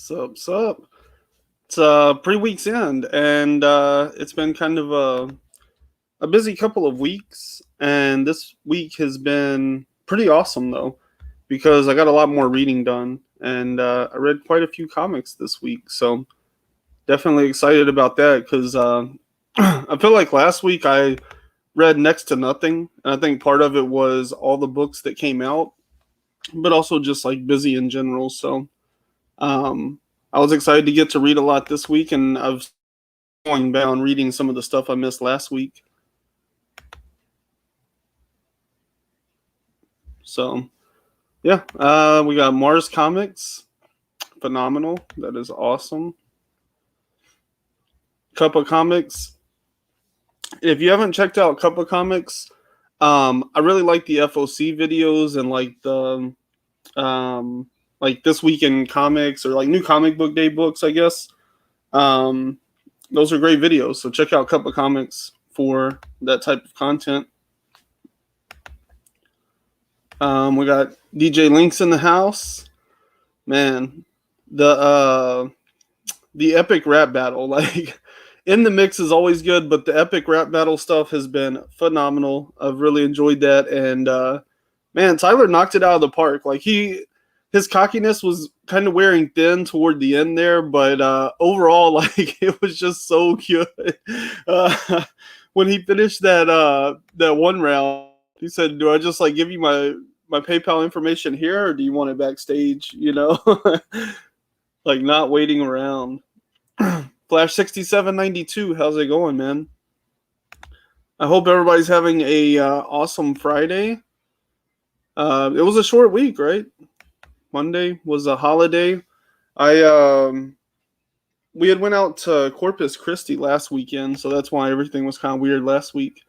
Sup? It's pre-week's end, and it's been kind of a busy couple of weeks, and this week has been pretty awesome though, because I got a lot more reading done, and I read quite a few comics this week, so definitely excited about that because I feel like last week I read next to nothing, and I think part of it was all the books that came out, but also just like busy in general. So um, I was excited to get to read a lot this week, and I've going back on reading some of the stuff I missed last week. So yeah, we got Mars Comics, phenomenal. That is awesome. Cup of Comics. If you haven't checked out Cup of Comics, I really like the FOC videos and like this week in comics, or like new comic book day books, I guess. Those are great videos. So check out Cup of Comics for that type of content. We got DJ Links in the house. Man, the epic rap battle, like in the mix, is always good, but the epic rap battle stuff has been phenomenal. I've really enjoyed that, and man, Tyler knocked it out of the park. Like his cockiness was kind of wearing thin toward the end there, but overall, like it was just so good. When he finished that one round, he said, "Do I just like give you my PayPal information here, or do you want it backstage?" You know, like not waiting around. Flash 6792, how's it going, man? I hope everybody's having a awesome Friday. It was a short week, right? Monday was a holiday. We had went out to Corpus Christi last weekend, so that's why everything was kind of weird last week.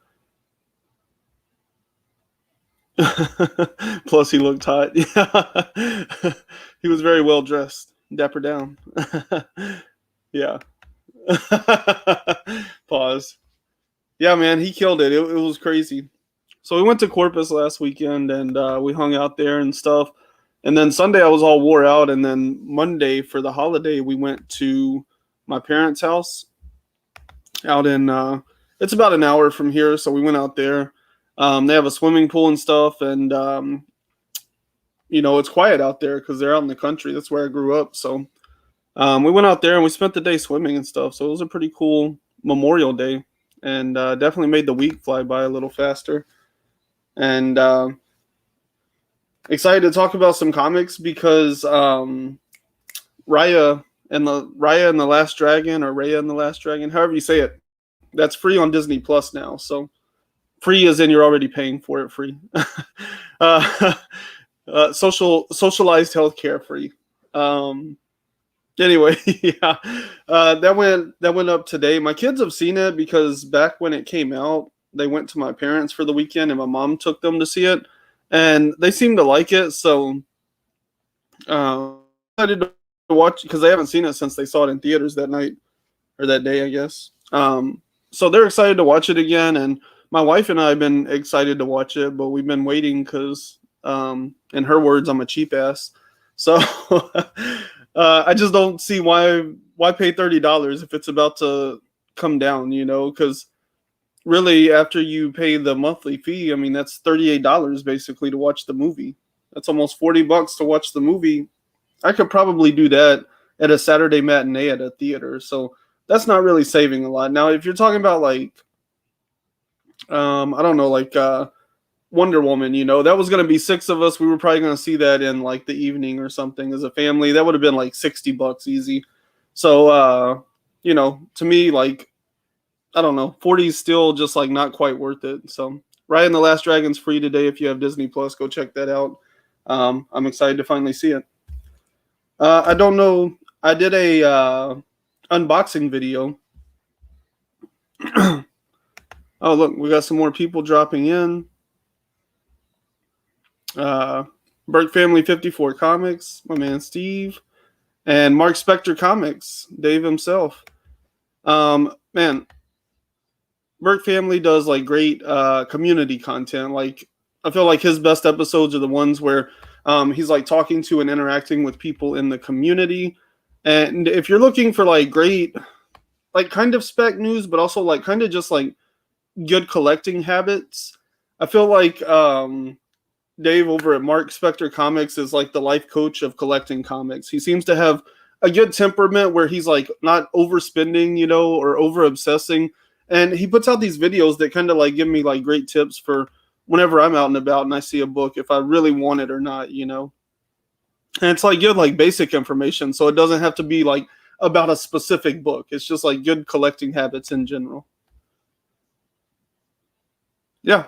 Plus, he looked hot. Yeah, he was very well dressed, dapper down. Yeah. Pause. Yeah, man, he killed it. It was crazy. So we went to Corpus last weekend, and we hung out there and stuff. And then Sunday I was all wore out, and then Monday for the holiday we went to my parents' house out in it's about an hour from here, so we went out there. They have a swimming pool and stuff, and it's quiet out there because they're out in the country. That's where I grew up. So we went out there and we spent the day swimming and stuff. So it was a pretty cool Memorial Day, and definitely made the week fly by a little faster. And excited to talk about some comics because Raya and the Last Dragon, or Raya and the Last Dragon, however you say it, that's free on Disney Plus now. So free as in you're already paying for it. Free. Socialized healthcare free. Anyway, yeah, that went up today. My kids have seen it because back when it came out, they went to my parents for the weekend, and my mom took them to see it, and they seem to like it. So I decided to watch, because they haven't seen it since they saw it in theaters that night, or that day, I guess. So they're excited to watch it again, and my wife and I have been excited to watch it, but we've been waiting because, in her words, I'm a cheap ass. So I just don't see why pay $30 if it's about to come down, because really after you pay the monthly fee, I mean, that's $38 basically to watch the movie. That's almost $40 to watch the movie. I could probably do that at a Saturday matinee at a theater. So that's not really saving a lot. Now, if you're talking about like, I don't know, like Wonder Woman, that was going to be 6 of us. We were probably going to see that in like the evening or something as a family. That would have been like $60 easy. So, to me, like, I don't know, 40 is still just like not quite worth it. So Raya and the Last Dragon's free today. If you have Disney Plus, go check that out. I'm excited to finally see it. I don't know. I did a unboxing video. Oh, look, we got some more people dropping in. Burke Family 54 Comics, my man Steve, and Mark Spector Comics, Dave himself. Man, Burke Family does like great community content. Like, I feel like his best episodes are the ones where he's like talking to and interacting with people in the community. And if you're looking for like great, like kind of spec news, but also like kind of just like good collecting habits, I feel like Dave over at Mark Spector Comics is like the life coach of collecting comics. He seems to have a good temperament where he's like not overspending, or over obsessing. And he puts out these videos that kind of like give me like great tips for whenever I'm out and about and I see a book, if I really want it or not. And it's like good, like basic information. So it doesn't have to be like about a specific book. It's just like good collecting habits in general. Yeah.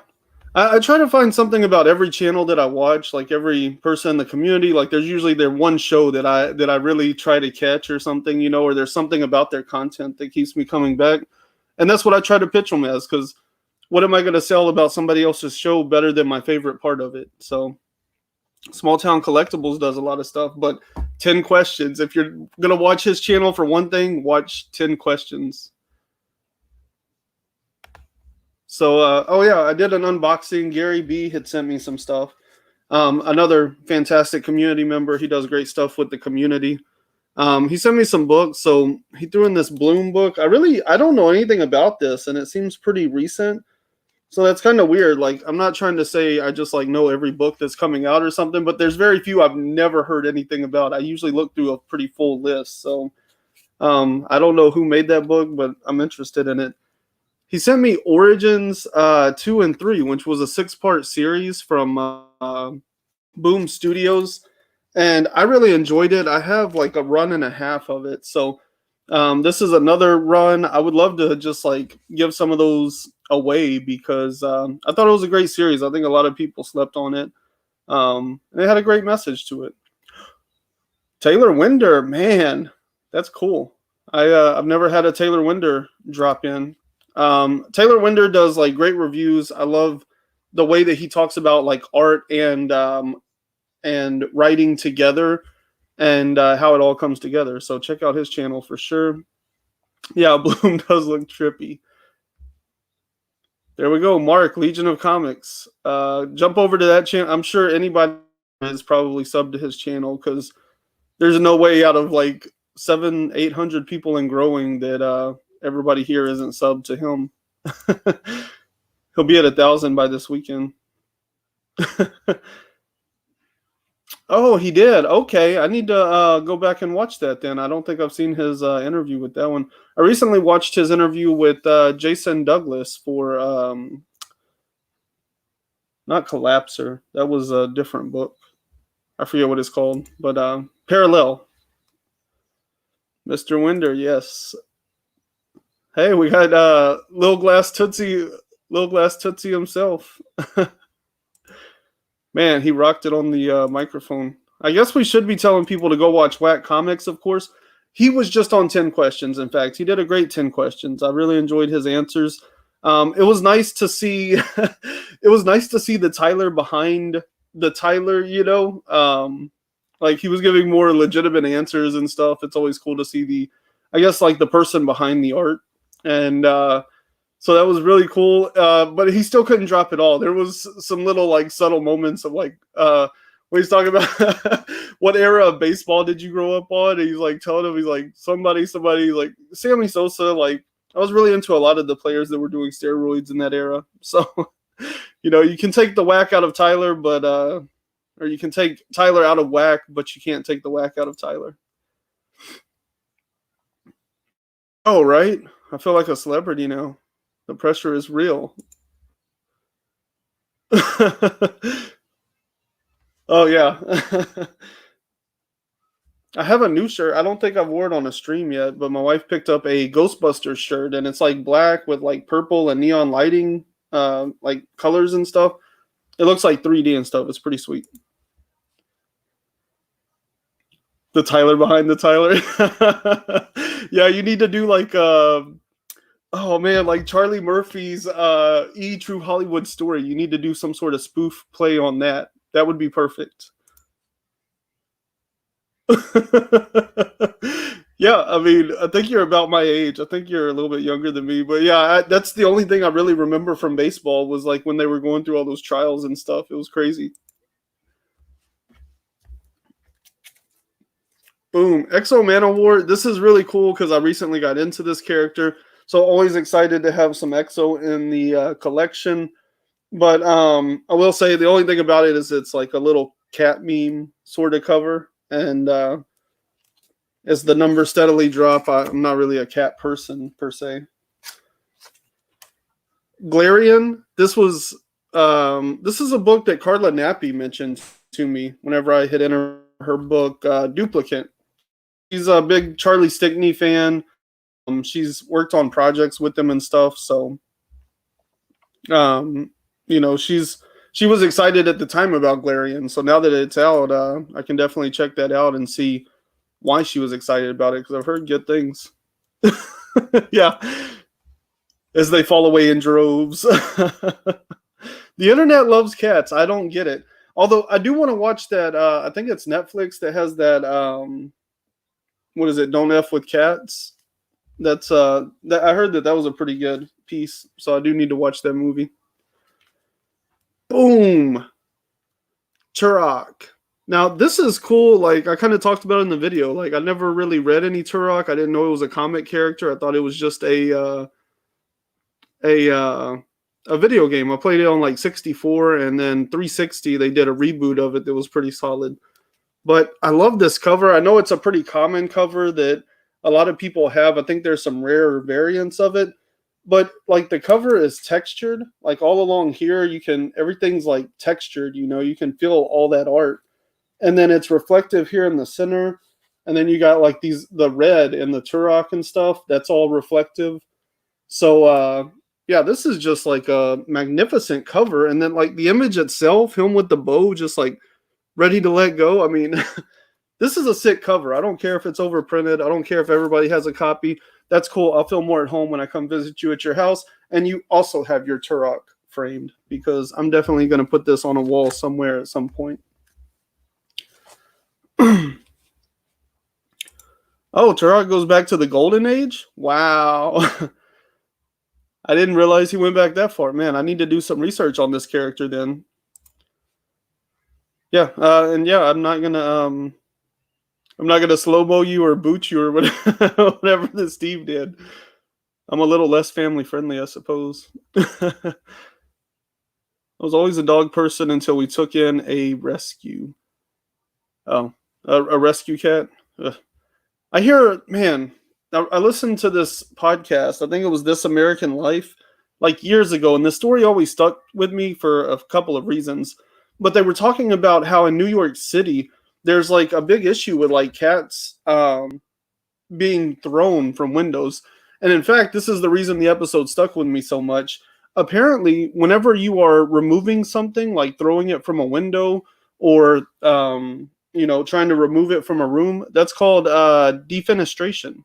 I try to find something about every channel that I watch, like every person in the community. Like there's usually their one show that I really try to catch or something, or there's something about their content that keeps me coming back. And that's what I try to pitch them as, because what am I going to sell about somebody else's show better than my favorite part of it? So Small Town Collectibles does a lot of stuff, but 10 questions. If you're going to watch his channel for one thing, watch 10 questions. So, oh yeah, I did an unboxing. Gary B had sent me some stuff. Another fantastic community member. He does great stuff with the community. He sent me some books. So he threw in this Bloom book. I don't know anything about this, and it seems pretty recent. So that's kind of weird. Like, I'm not trying to say I just like know every book that's coming out or something, but there's very few I've never heard anything about. I usually look through a pretty full list. So I don't know who made that book, but I'm interested in it. He sent me Origins 2 and 3, which was a 6-part series from Boom Studios, and I really enjoyed it. I have like a run and a half of it, so this is another run. I would love to just like give some of those away because I thought it was a great series. I think a lot of people slept on it. It had a great message to it. Taylor Winder, man, that's cool. I've never had a Taylor Winder drop in. Taylor Winder does like great reviews. I love the way that he talks about like art and writing together and how it all comes together. So check out his channel for sure. Yeah, Bloom does look trippy. There we go, Mark, Legion of Comics. Jump over to that channel. I'm sure anybody is probably subbed to his channel because there's no way out of like 700-800 people and growing that everybody here isn't subbed to him. He'll be at 1,000 by this weekend. Oh, he did. Okay, I need to go back and watch that then. I don't think I've seen his interview with that one. I recently watched his interview with Jason Douglas for not Collapser. That was a different book. I forget what it's called, but Parallel. Mr. Winder, yes. Hey, we got Lil Glass Tootsie himself. Man, he rocked it on the microphone. I guess we should be telling people to go watch Whack Comics, of course. He was just on 10 questions, in fact. He did a great 10 questions. I really enjoyed his answers. It was nice to see the Tyler behind the Tyler, like he was giving more legitimate answers and stuff. It's always cool to see the person behind the art. And so that was really cool. But he still couldn't drop it all. There was some little like subtle moments of like when he's talking about what era of baseball did you grow up on? And he's like telling him, he's like somebody like Sammy Sosa. Like I was really into a lot of the players that were doing steroids in that era. So you can take the whack out of Tyler, but or you can take Tyler out of whack, but you can't take the whack out of Tyler. Oh, right. I feel like a celebrity now. The pressure is real. Oh, yeah. I have a new shirt. I don't think I've worn it on a stream yet, but my wife picked up a Ghostbusters shirt, and it's like black with like purple and neon lighting, like colors and stuff. It looks like 3D and stuff. It's pretty sweet. The Tyler behind the Tyler. Yeah, you need to do like oh man, like Charlie Murphy's True Hollywood Story. You need to do some sort of spoof play on that. That would be perfect. Yeah, I mean, I think you're about my age. I think you're a little bit younger than me, but yeah, that's the only thing I really remember from baseball was like when they were going through all those trials and stuff. It was crazy. Boom. Exo Manowar. This is really cool because I recently got into this character. So always excited to have some Exo in the collection. But I will say the only thing about it is it's like a little cat meme sort of cover. And as the numbers steadily drop, I'm not really a cat person per se. Glarian. This is a book that Carla Nappi mentioned to me whenever I hit enter her book, Duplicate. She's a big Charlie Stickney fan. She's worked on projects with them and stuff. So, um, she was excited at the time about Glarian. So now that it's out, I can definitely check that out and see why she was excited about it because I've heard good things. Yeah, as they fall away in droves. The internet loves cats. I don't get it. Although I do want to watch that. I think it's Netflix that has that. What is it? Don't F with Cats. That's that I heard that was a pretty good piece. So I do need to watch that movie. Boom. Turok. Now this is cool. Like I kind of talked about in the video. Like I never really read any Turok. I didn't know it was a comic character. I thought it was just a video game. I played it on like 64 and then 360. They did a reboot of it that was pretty solid. But I love this cover. I know it's a pretty common cover that a lot of people have. I think there's some rare variants of it. But like the cover is textured. Like all along here, everything's like textured, you can feel all that art. And then it's reflective here in the center. And then you got like the red and the Turok and stuff. That's all reflective. So yeah, this is just like a magnificent cover. And then like the image itself, him with the bow, just like ready to let go. I mean, this is a sick cover. I don't care if it's overprinted. I don't care if everybody has a copy. That's cool. I'll feel more at home when I come visit you at your house. And you also have your Turok framed because I'm definitely going to put this on a wall somewhere at some point. Oh, Turok goes back to the Golden Age? Wow. I didn't realize he went back that far. Man, I need to do some research on this character then. Yeah, and yeah, I'm not gonna slow-mo you or boot you or whatever that Steve did. I'm a little less family friendly, I suppose. I was always a dog person until we took in a rescue. Oh, a rescue cat? Ugh. I hear, man, I listened to this podcast. I think it was This American Life, like years ago, and the story always stuck with me for a couple of reasons. But they were talking about how in New York City, there's like a big issue with like cats being thrown from windows. And in fact, this is the reason the episode stuck with me so much. Apparently, whenever you are removing something, like throwing it from a window or trying to remove it from a room, that's called defenestration.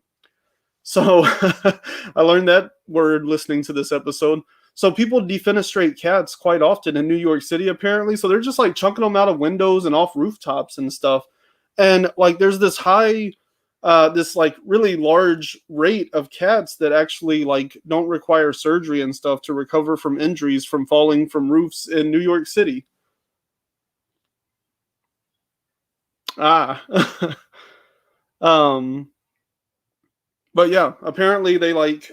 So I learned that word listening to this episode. So people defenestrate cats quite often in New York City, apparently. So they're just like chunking them out of windows and off rooftops and stuff. And like there's this this like really large rate of cats that actually like don't require surgery and stuff to recover from injuries from falling from roofs in New York City. But yeah, apparently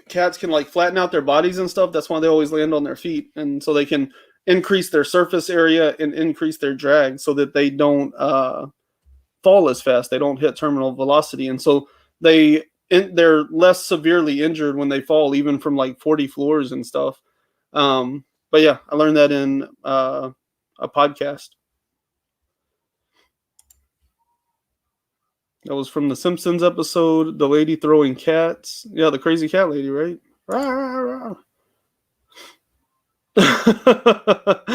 cats can like flatten out their bodies and stuff. That's why they always land on their feet. And so they can increase their surface area and increase their drag so that they don't fall as fast. They don't hit terminal velocity. And so they're less severely injured when they fall, even from like 40 floors and stuff. But yeah, I learned that in a podcast. That was from the Simpsons episode, the lady throwing cats. Yeah, the crazy cat lady, right? Rah, rah, rah.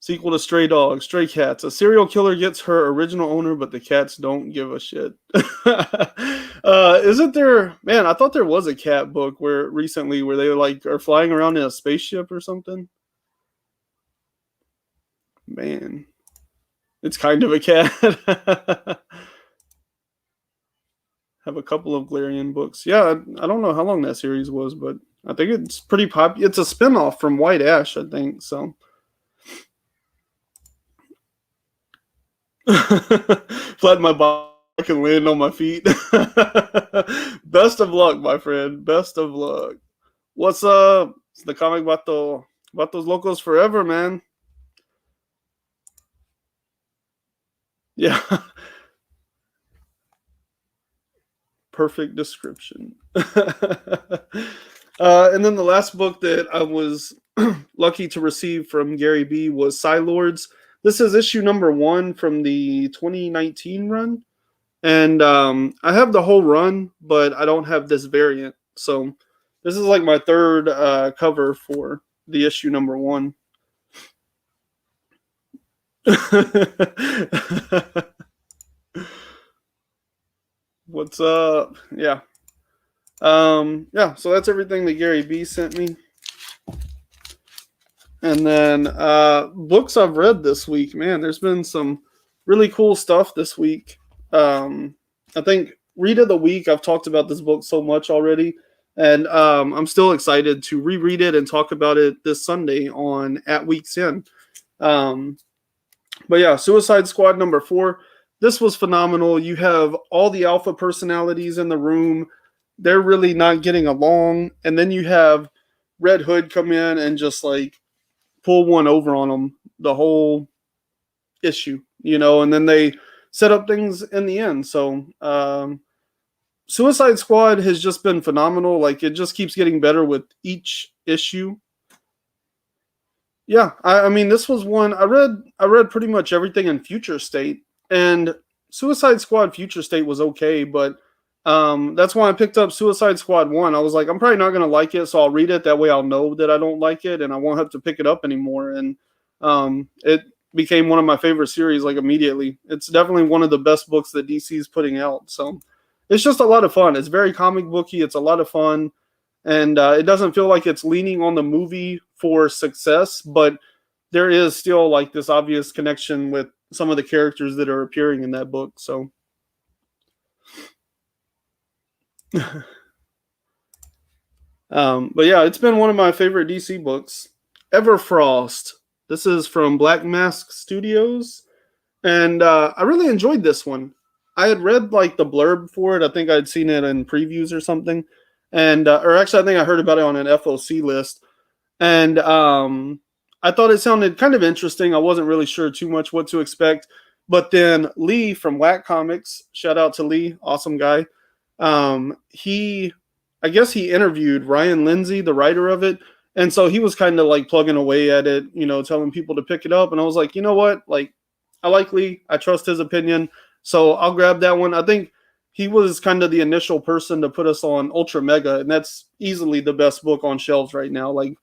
Sequel to Stray Dogs, Stray Cats. A serial killer gets her original owner, but the cats don't give a shit. Isn't there... Man, I thought there was a cat book recently where they like are flying around in a spaceship or something. Man. It's kind of a cat. Have a couple of Glarian books. Yeah, I don't know how long that series was, but I think it's pretty popular. It's a spinoff from White Ash, I think. So, Flatten my body, I can land on my feet. Best of luck, my friend. Best of luck. What's up? It's the comic about those locos forever, man. Yeah. Perfect description. And then the last book that I was lucky to receive from Gary B was Lords. This is issue number 1 from the 2019 run. And I have the whole run, but I don't have this variant. So this is like my third cover for the issue number 1. What's up? Yeah. Yeah, so that's everything that Gary B sent me. And then books I've read this week, man, there's been some really cool stuff this week. I think Read of the Week, I've talked about this book so much already, and I'm still excited to reread it and talk about it this Sunday on At Week's End. But yeah, Suicide Squad number 4. This was phenomenal. You have all the alpha personalities in the room. They're really not getting along. And then you have Red Hood come in and just like pull one over on them the whole issue, and then they set up things in the end. So Suicide Squad has just been phenomenal. Like, it just keeps getting better with each issue. Yeah, I mean, this was one I read pretty much everything in Future State, and Suicide Squad Future State was okay, but that's why I picked up Suicide Squad 1. I was like, I'm probably not going to like it, so I'll read it. That way I'll know that I don't like it, and I won't have to pick it up anymore. And it became one of my favorite series, like, immediately. It's definitely one of the best books that DC is putting out. So it's just a lot of fun. It's very comic booky. It's a lot of fun. And it doesn't feel like it's leaning on the movie for success, but there is still like this obvious connection with some of the characters that are appearing in that book. So but yeah, it's been one of my favorite DC books. Everfrost. This is from Black Mask Studios, and I really enjoyed this one. I had read like the blurb for it. I think I'd seen it in previews or something, and or actually, I think I heard about it on an FOC list, and I thought it sounded kind of interesting. I wasn't really sure too much what to expect, but then Lee from Whack Comics, shout out to Lee, awesome guy. I guess he interviewed Ryan Lindsay, the writer of it. And so he was kind of like plugging away at it, telling people to pick it up. And I was like, you know what? Like, I like Lee. I trust his opinion. So I'll grab that one. I think he was kind of the initial person to put us on Ultra Mega. And that's easily the best book on shelves right now. Like,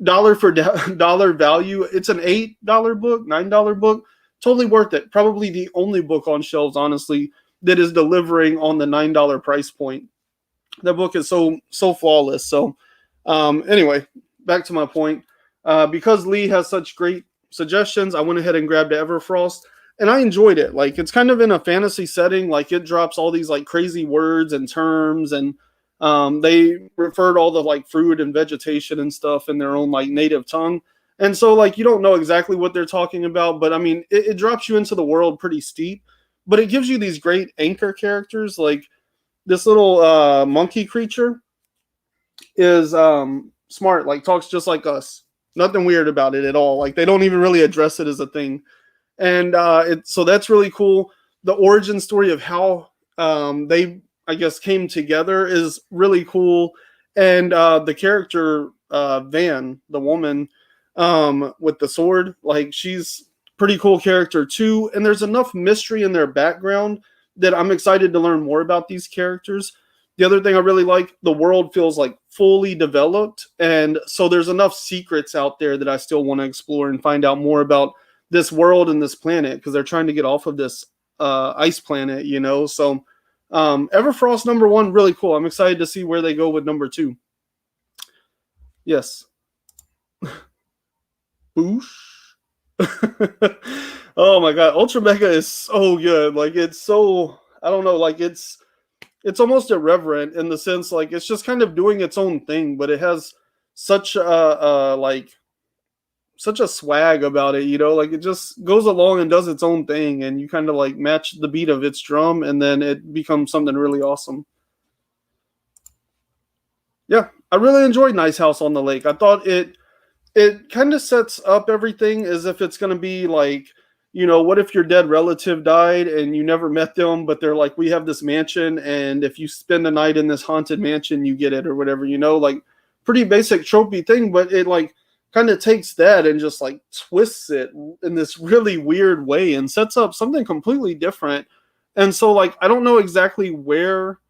dollar for dollar value. It's an $8 book, $9 book. Totally worth it. Probably the only book on shelves, honestly, that is delivering on the $9 price point. That book is so flawless. So anyway, back to my point. Because Lee has such great suggestions, I went ahead and grabbed Everfrost, and I enjoyed it. Like, it's kind of in a fantasy setting. Like, it drops all these like crazy words and terms, and they refer to all the like fruit and vegetation and stuff in their own like native tongue. And so like you don't know exactly what they're talking about, but I mean it drops you into the world pretty steep. But it gives you these great anchor characters. Like, this little monkey creature is smart, like talks just like us. Nothing weird about it at all. Like, they don't even really address it as a thing. And so that's really cool. The origin story of how they, I guess, came together is really cool. And the character Van, the woman with the sword, like, she's pretty cool character too. And there's enough mystery in their background that I'm excited to learn more about these characters. The other thing I really like, the world feels like fully developed. And so there's enough secrets out there that I still want to explore and find out more about this world and this planet, because they're trying to get off of this ice planet, So Everfrost number 1, really cool. I'm excited to see where they go with number 2. Yes. Boosh. Oh my god, Ultra Mega is so good. Like, it's so, I don't know, like it's almost irreverent in the sense, like, it's just kind of doing its own thing, but it has such a like such a swag about it, you know, like it just goes along and does its own thing, and you kind of like match the beat of its drum, and then it becomes something really awesome. Yeah, I really enjoyed Nice House on the Lake. I thought it kind of sets up everything as if it's going to be like, you know, what if your dead relative died and you never met them, but they're like, we have this mansion, and if you spend the night in this haunted mansion, you get it, or whatever, you know, like pretty basic tropey thing, but it like kind of takes that and just like twists it in this really weird way and sets up something completely different. And so like I don't know exactly where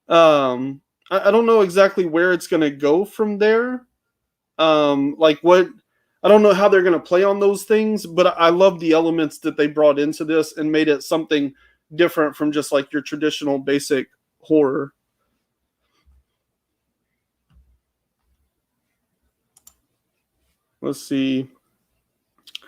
I don't know exactly where it's going to go from there. Like what, I don't know how they're going to play on those things, but I love the elements that they brought into this and made it something different from just like your traditional basic horror. Let's see.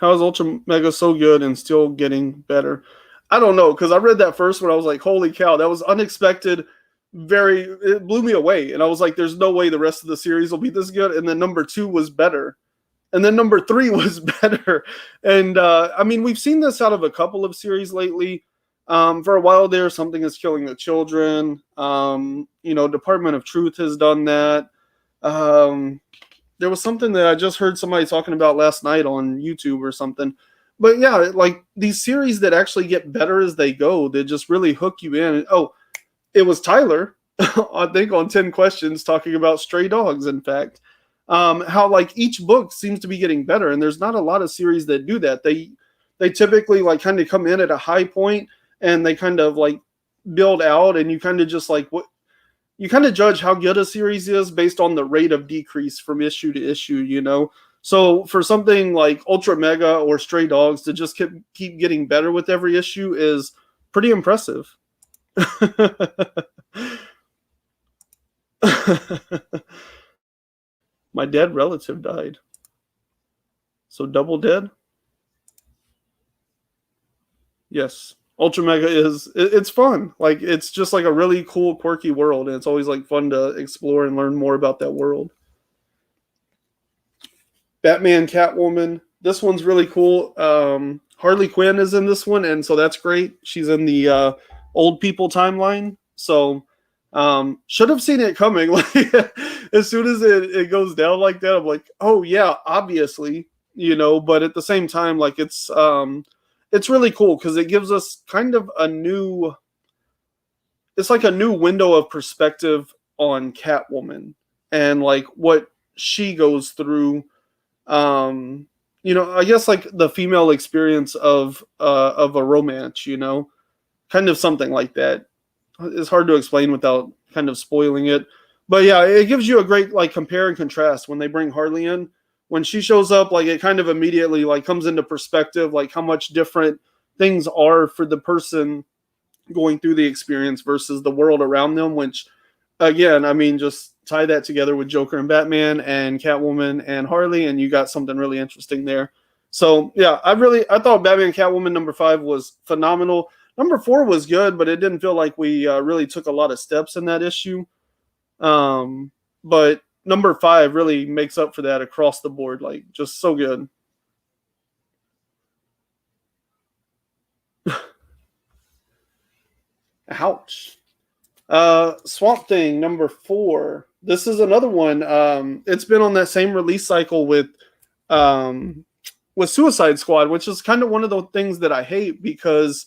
How is Ultra Mega so good and still getting better? I don't know, because I read that first one. I was like, holy cow, that was unexpected. It blew me away. And I was like, there's no way the rest of the series will be this good. And then number 2 was better. And then number 3 was better. And I mean, we've seen this out of a couple of series lately. For a while there, Something is Killing the Children. You know, Department of Truth has done that. There was something that I just heard somebody talking about last night on YouTube or something. But yeah, like these series that actually get better as they go, they just really hook you in. Oh, it was Tyler, I think, on 10 Questions talking about Stray Dogs, in fact. How like each book seems to be getting better, and there's not a lot of series that do that. They typically like kind of come in at a high point and they kind of like build out, and you kind of just like what you kind of judge how good a series is based on the rate of decrease from issue to issue, you know? So for something like Ultra Mega or Stray Dogs to just keep getting better with every issue is pretty impressive. My dead relative died. So double dead? Yes. Ultra Mega it's fun. Like it's just like a really cool, quirky world, and it's always like fun to explore and learn more about that world. Batman, Catwoman. This one's really cool. Harley Quinn is in this one, and so that's great. She's in the old people timeline. So should have seen it coming. Like as soon as it goes down like that, I'm like, oh yeah, obviously, you know. But at the same time, like it's really cool because it gives us kind of it's like a new window of perspective on Catwoman and like what she goes through. You know, I guess like the female experience of a romance, you know, kind of something like that. It's hard to explain without kind of spoiling it. But yeah, it gives you a great like compare and contrast when they bring Harley in. When she shows up, like it kind of immediately like comes into perspective, like how much different things are for the person going through the experience versus the world around them, which again, I mean, just tie that together with Joker and Batman and Catwoman and Harley, and you got something really interesting there. So yeah, I thought Batman and Catwoman number 5 was phenomenal. Number 4 was good, but it didn't feel like we really took a lot of steps in that issue. But number 5 really makes up for that across the board. Like just so good. Ouch. Swamp Thing number 4. This is another one. It's been on that same release cycle with Suicide Squad, which is kind of one of the things that I hate because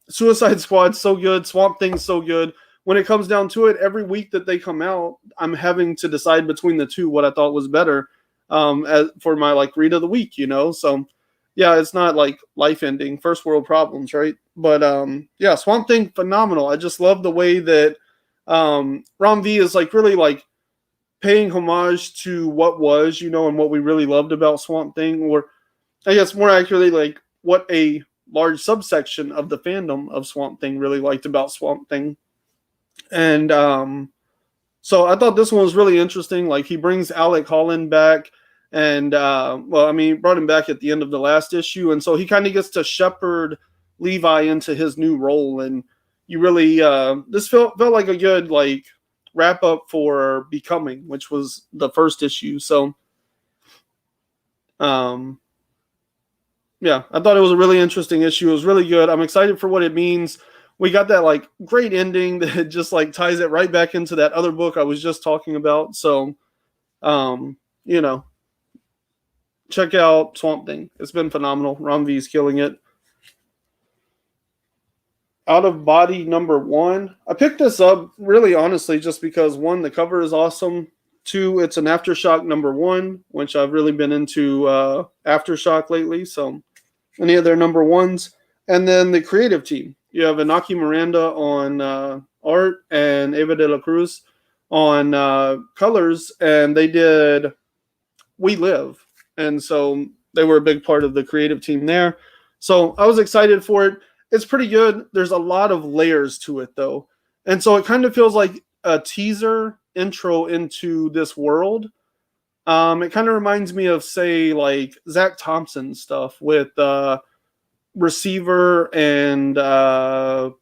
Suicide Squad's so good, Swamp Thing's so good. When it comes down to it, every week that they come out, I'm having to decide between the two what I thought was better for my like read of the week, you know. So yeah, it's not like life ending, first world problems, right? But yeah, Swamp Thing, phenomenal. I just love the way that Ram V is like really like paying homage to what was, you know, and what we really loved about Swamp Thing, or I guess more accurately, like what a large subsection of the fandom of Swamp Thing really liked about Swamp Thing. And so I thought this one was really interesting. Like he brings Alec Holland back, and well, I mean, he brought him back at the end of the last issue, and so he kind of gets to shepherd Levi into his new role. And you really this felt like a good like wrap up for Becoming, which was the first issue. So Yeah, I thought it was a really interesting issue. It was really good. I'm excited for what it means. We got that like great ending that just like ties it right back into that other book I was just talking about. So, you know, check out Swamp Thing. It's been phenomenal. Ron V's killing it. Out of Body #1. I picked this up really honestly just because one, the cover is awesome. Two, it's an Aftershock #1, which I've really been into Aftershock lately. So any of their #1s. And then the creative team. You have Inaki Miranda on art and Eva de la Cruz on colors, and they did We Live. And so they were a big part of the creative team there. So I was excited for it. It's pretty good. There's a lot of layers to it, though. And so it kind of feels like a teaser intro into this world. It kind of reminds me of, say, like Zach Thompson stuff with Receiver and the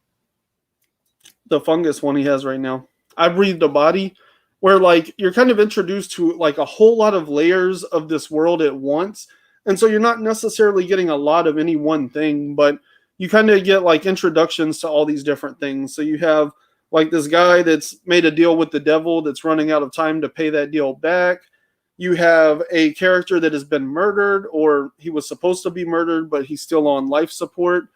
fungus one he has right now. I Breathed a Body, where like you're kind of introduced to like a whole lot of layers of this world at once. And so you're not necessarily getting a lot of any one thing, but you kind of get like introductions to all these different things. So you have like this guy that's made a deal with the devil that's running out of time to pay that deal back. You have a character that has been murdered, or he was supposed to be murdered, but he's still on life support.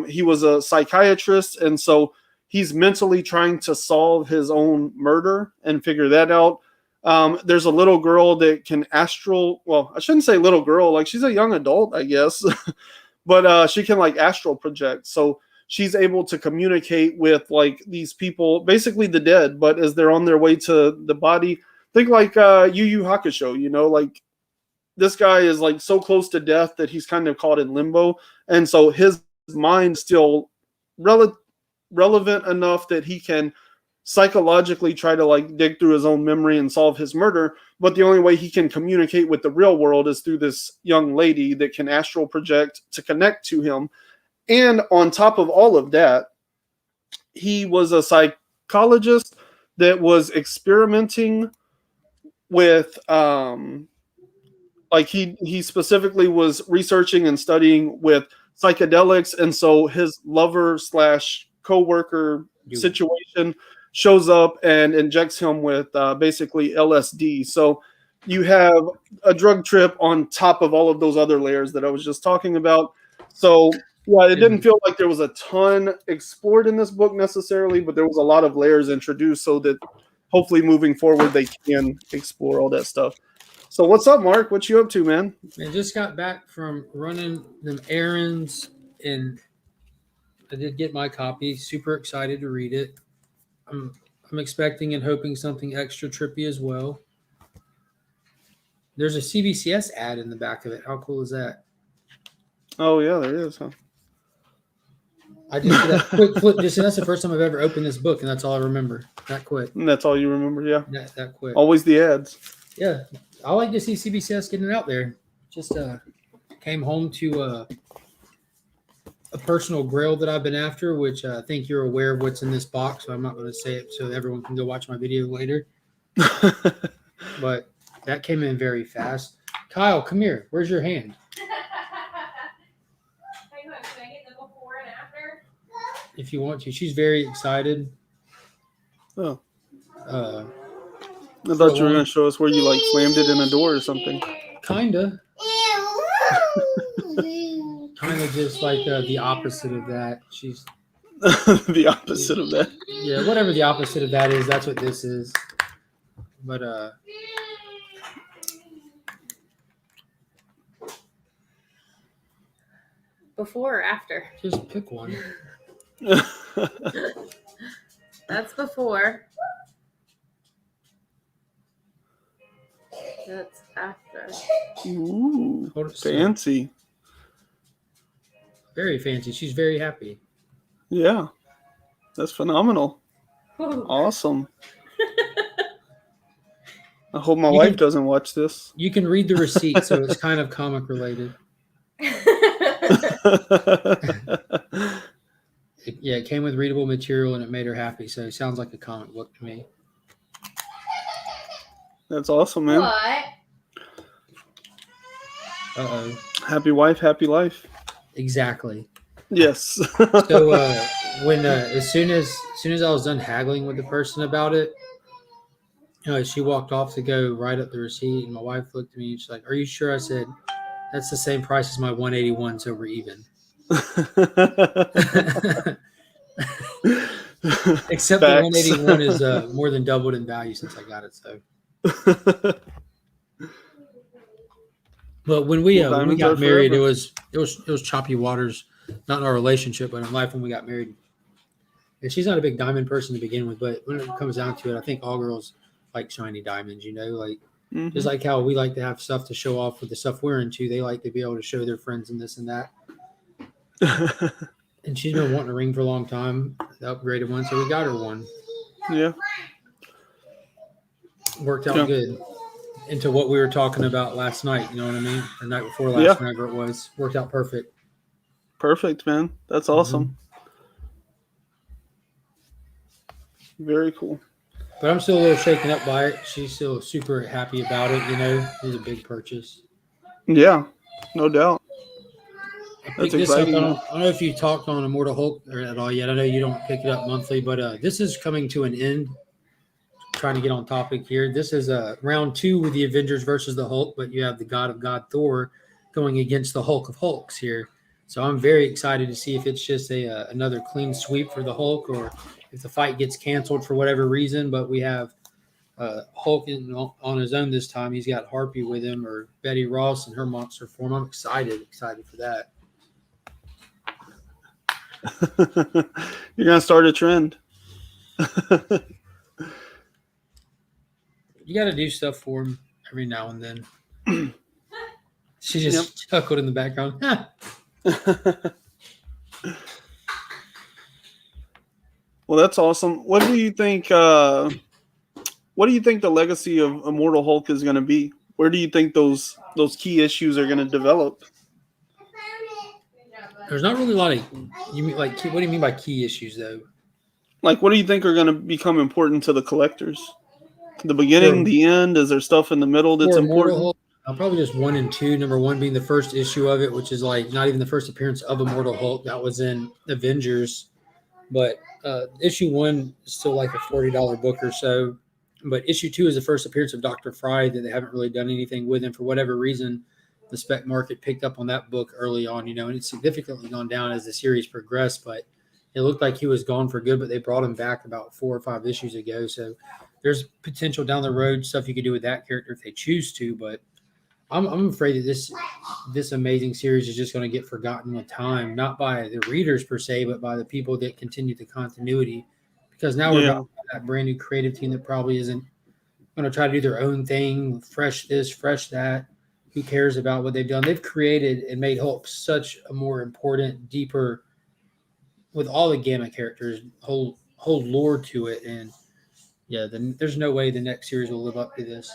He was a psychiatrist, and so he's mentally trying to solve his own murder and figure that out. There's a little girl that can astral. Well, I shouldn't say little girl. Like she's a young adult, I guess, but she can like astral project. So she's able to communicate with like these people, basically the dead, but as they're on their way to the body. Think like Yu Yu Hakusho, you know, like this guy is like so close to death that he's kind of caught in limbo. And so his mind's still relevant enough that he can psychologically try to like dig through his own memory and solve his murder. But the only way he can communicate with the real world is through this young lady that can astral project to connect to him. And on top of all of that, he was a psychologist that was experimenting with like he specifically was researching and studying with psychedelics, and so his lover slash co-worker situation shows up and injects him with basically LSD. So you have a drug trip on top of all of those other layers that I was just talking about. So yeah, it didn't feel like there was a ton explored in this book necessarily, but there was a lot of layers introduced so that hopefully moving forward they can explore all that stuff. So what's up, Mark? What you up to, man? I just got back from running them errands, and I did get my copy. Super excited to read it. I'm expecting and hoping something extra trippy as well. There's a CBCS ad in the back of it. How cool is that? Oh yeah, there is, huh? I just did that quick flip. Just that's the first time I've ever opened this book, and that's all I remember. That quick. And that's all you remember, yeah. That quick. Always the ads. Yeah, I like to see CBCS getting it out there. Just came home to a personal grail that I've been after, which I think you're aware of what's in this box, so I'm not going to say it so everyone can go watch my video later. But that came in very fast. Kyle, come here. Where's your hand? If you want to. She's very excited. Oh. I thought you were going to show us where you like slammed it in a door or something. Kinda. Kinda just like the opposite of that. She's the opposite of that. Yeah, whatever the opposite of that is, that's what this is. But before or after? Just pick one. That's before. That's after. Ooh, fancy. Very fancy. She's very happy. Yeah, that's phenomenal. Ooh. Awesome. I hope my wife doesn't watch this. You can read the receipt, so it's kind of comic related. It came with readable material and it made her happy. So it sounds like a comic book to me. That's awesome, man. What? Uh-oh. Happy wife, happy life. Exactly. Yes. So when as soon as I was done haggling with the person about it, she walked off to go write up the receipt, and my wife looked at me and she's like, "Are you sure?" I said, "That's the same price as my 181, so we're even." Except the Facts. 181 is more than doubled in value since I got it. So, but when we Diamonds got are married, forever. it was choppy waters, not in our relationship, but in life when we got married. And she's not a big diamond person to begin with, but when it comes down to it, I think all girls like shiny diamonds. Like just like how we like to have stuff to show off with the stuff we're into, they like to be able to show their friends and this and that. And she's been wanting a ring for a long time, the upgraded one, so we got her one. Yeah. Worked out good into what we were talking about last night. You know what I mean? The night before last, Yeah. whenever it was, worked out perfect. Perfect, man. That's awesome. Very cool. But I'm still a little shaken up by it. She's still super happy about it. It was a big purchase. Yeah, no doubt. I That's picked this up. exciting. I don't know if you talked on Immortal Hulk at all yet. I know you don't pick it up monthly, but this is coming to an end. Trying to get on topic here. This is round 2 with the Avengers versus the Hulk, but you have the God of God Thor going against the Hulk of Hulks here. So I'm very excited to see if it's just another clean sweep for the Hulk, or if the fight gets canceled for whatever reason. But we have Hulk on his own this time. He's got Harpy with him, or Betty Ross in her monster form. I'm excited for that. You're gonna start a trend. You got to do stuff for him every now and then. She just chuckled in the background. Well, that's awesome. What do you think? What do you think the legacy of Immortal Hulk is going to be? Where do you think those key issues are going to develop? There's not really a lot of you mean like what do you mean by key issues though? Like, what do you think are going to become important to the collectors? The beginning, the end? Is there stuff in the middle that's important? Hulk, probably just 1 and 2. Number 1 being the first issue of it, which is like not even the first appearance of Immortal Hulk. That was in Avengers, but issue 1 is still like a $40 book or so. But issue 2 is the first appearance of Dr. Fry that they haven't really done anything with, and for whatever reason, the spec market picked up on that book early on, and it's significantly gone down as the series progressed. But it looked like he was gone for good, but they brought him back about 4 or 5 issues ago. So there's potential down the road, stuff you could do with that character if they choose to. But I'm afraid that this amazing series is just going to get forgotten with time, not by the readers per se, but by the people that continue the continuity. Because now we're back to that brand new creative team that probably isn't going to try to do their own thing, fresh this, fresh that. Who cares about what they've done? They've created and made Hulk such a more important, deeper, with all the Gamma characters, whole lore to it. And yeah, there's no way the next series will live up to this.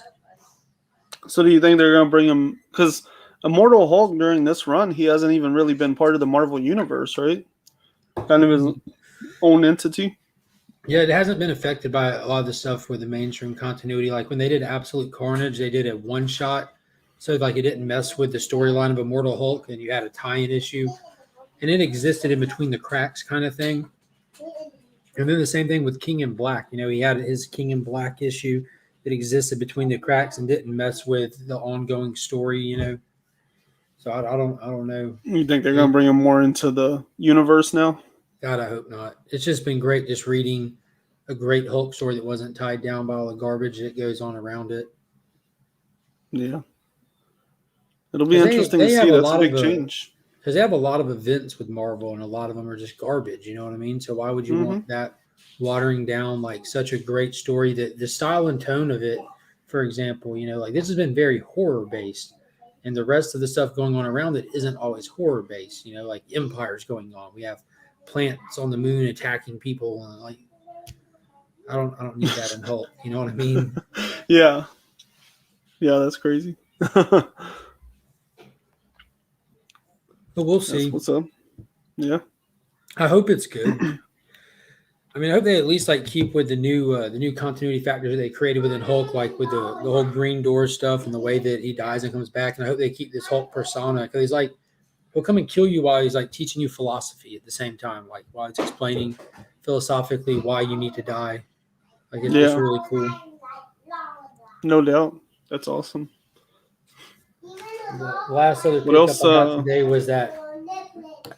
So do you think they're going to bring him? Because Immortal Hulk during this run, he hasn't even really been part of the Marvel Universe, right? Kind of his own entity. Yeah, it hasn't been affected by a lot of the stuff with the mainstream continuity. Like when they did Absolute Carnage, they did a one-shot. So like it didn't mess with the storyline of Immortal Hulk, and you had a tie-in issue. And it existed in between the cracks kind of thing. And then the same thing with King in Black. He had his King in Black issue that existed between the cracks and didn't mess with the ongoing story, So I don't know. You think they're going to bring him more into the universe now? God, I hope not. It's just been great just reading a great Hulk story that wasn't tied down by all the garbage that goes on around it. Yeah. It'll be interesting to see. That's a big change. Because they have a lot of events with Marvel, and a lot of them are just garbage, you know what I mean? So why would you want that watering down like such a great story? That the style and tone of it, for example, like this has been very horror-based, and the rest of the stuff going on around it isn't always horror-based, like empires going on. We have plants on the moon attacking people, and like I don't need that in Hulk, you know what I mean? Yeah, that's crazy. But we'll see. That's what's up. Yeah. I hope it's good. I mean, I hope they at least like keep with the new continuity factors that they created within Hulk, like with the whole green door stuff and the way that he dies and comes back. And I hope they keep this Hulk persona because he's like he'll come and kill you while he's like teaching you philosophy at the same time, like while he's explaining philosophically why you need to die. Like it's just Yeah, really cool. no doubt. That's awesome. The last other What pickup else? I got today was that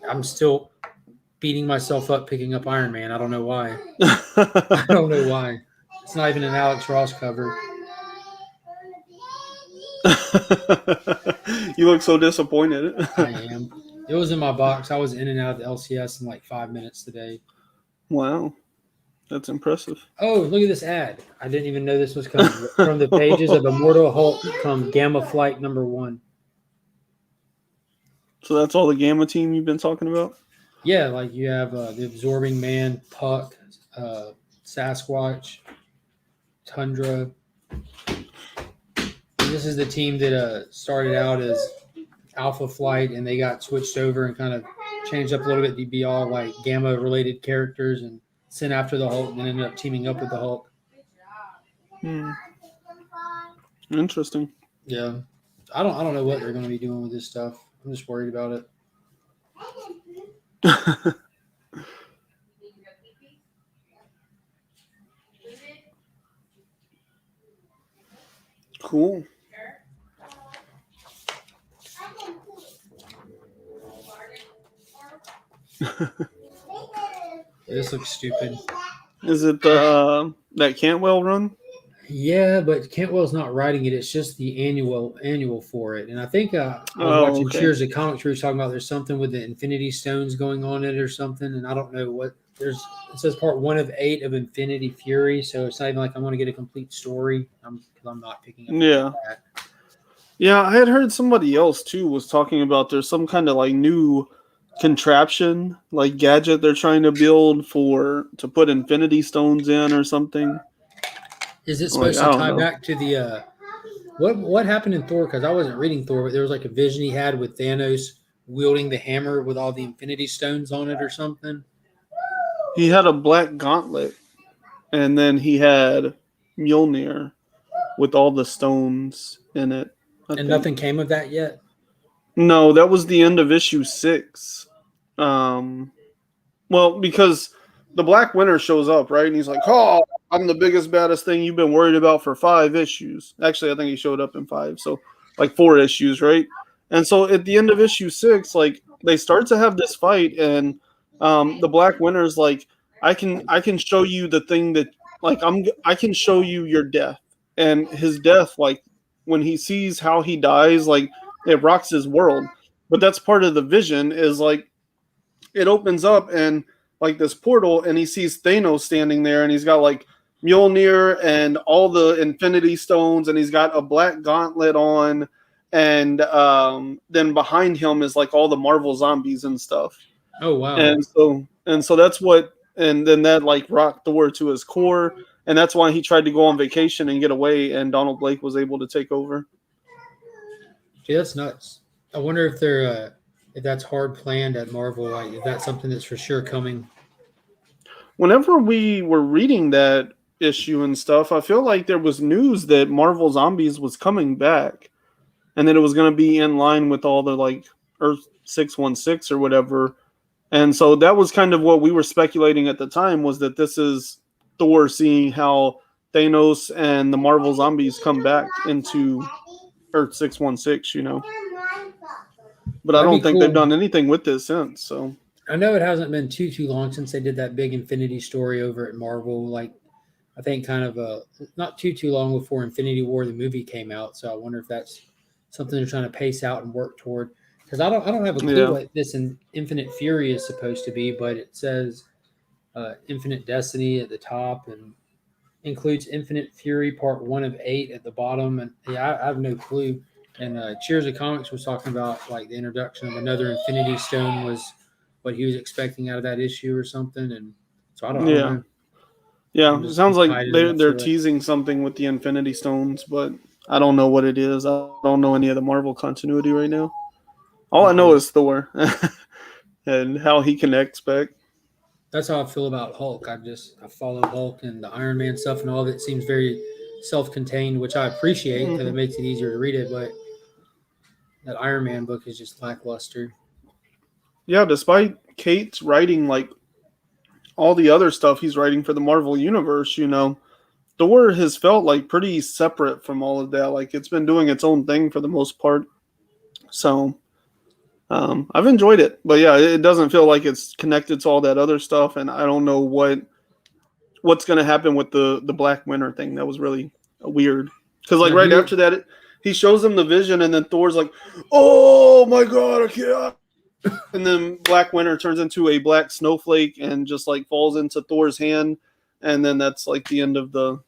I'm still beating myself up picking up Iron Man. I don't know why. I don't know why. It's not even an Alex Ross cover. You look so disappointed. I am. It was in my box. I was in and out of the LCS in like 5 minutes today. Wow, that's impressive. Oh, look at this ad. I didn't even know this was coming. From the pages of Immortal Hulk come Gamma Flight #1. So that's all the Gamma team you've been talking about? Yeah, like you have the Absorbing Man, Puck, Sasquatch, Tundra. And this is the team that started out as Alpha Flight, and they got switched over and kind of changed up a little bit to be all like Gamma-related characters and sent after the Hulk, and then ended up teaming up with the Hulk. Interesting. Yeah, I don't know what they're going to be doing with this stuff. I'm just worried about it. Cool. This looks stupid. Is it that Cantwell run? Yeah, but Cantwell's not writing it. It's just the annual for it. And I think I was watching okay. Cheers of Comics where he was talking about there's something with the Infinity Stones going on in it or something. And I don't know what there's. It says part 1 of 8 of Infinity Fury. So it's not even like I'm going to get a complete story. Because I'm not picking up that. Yeah, I had heard somebody else too was talking about there's some kind of like new contraption, like gadget they're trying to build to put Infinity Stones in or something. Is it supposed to tie back to the what happened in Thor? Because I wasn't reading Thor, but there was like a vision he had with Thanos wielding the hammer with all the Infinity Stones on it or something. He had a black gauntlet, and then he had Mjolnir with all the stones in it. And nothing came of that yet? No, that was the end of issue 6. Well, because the Black Winter shows up, right? And he's like, oh, I'm the biggest, baddest thing you've been worried about for 5 issues. Actually, I think he showed up in 5. So, like 4 issues, right? And so at the end of issue 6, like, they start to have this fight, and the Black Winter's like, I can show you the thing that, like, I can show you your death. And his death, like, when he sees how he dies, like, it rocks his world. But that's part of the vision is, like, it opens up and, like, this portal, and he sees Thanos standing there, and he's got, like, Mjolnir and all the Infinity Stones, and he's got a black gauntlet on, and then behind him is, like, all the Marvel zombies and stuff. Oh, wow. And so that's what, and then that, like, rocked Thor to his core, and that's why he tried to go on vacation and get away, and Donald Blake was able to take over. Gee, that's nuts. I wonder if they're if that's hard planned at Marvel, like if that's something that's for sure coming. Whenever we were reading that issue and stuff, I feel like there was news that Marvel Zombies was coming back, and that it was going to be in line with all the, like, Earth 616 or whatever. And so that was kind of what we were speculating at the time, was that this is Thor seeing how Thanos and the Marvel Zombies come back into Earth 616, you know. But I don't think they've done anything with this since. So I know it hasn't been too long since they did that big Infinity story over at Marvel. Like, I think kind of not too long before Infinity War the movie came out. So I wonder if that's something they're trying to pace out and work toward. Because I don't have a clue what this Infinite Fury is supposed to be, but it says Infinite Destiny at the top and includes Infinite Fury Part 1 of 8 at the bottom. And yeah, I have no clue. And Cheers of Comics was talking about, like, the introduction of another Infinity Stone was what he was expecting out of that issue or something. And so I don't know. Yeah, it sounds like they're teasing something with the Infinity Stones, but I don't know what it is. I don't know any of the Marvel continuity right now. All I know is Thor and how he connects back. That's how I feel about Hulk. I follow Hulk and the Iron Man stuff, and all of it seems very self-contained, which I appreciate because it makes it easier to read it. But that Iron Man book is just lackluster. Yeah, despite Kate's writing like all the other stuff he's writing for the Marvel Universe, Thor has felt like pretty separate from all of that. Like it's been doing its own thing for the most part. So I've enjoyed it, but yeah, it doesn't feel like it's connected to all that other stuff, and I don't know what's going to happen with the Black Winter thing. That was really weird because like right after that, he shows him the vision, and then Thor's like, "Oh my god, I can't." And then Black Winter turns into a black snowflake and just like falls into Thor's hand, and then that's like the end of the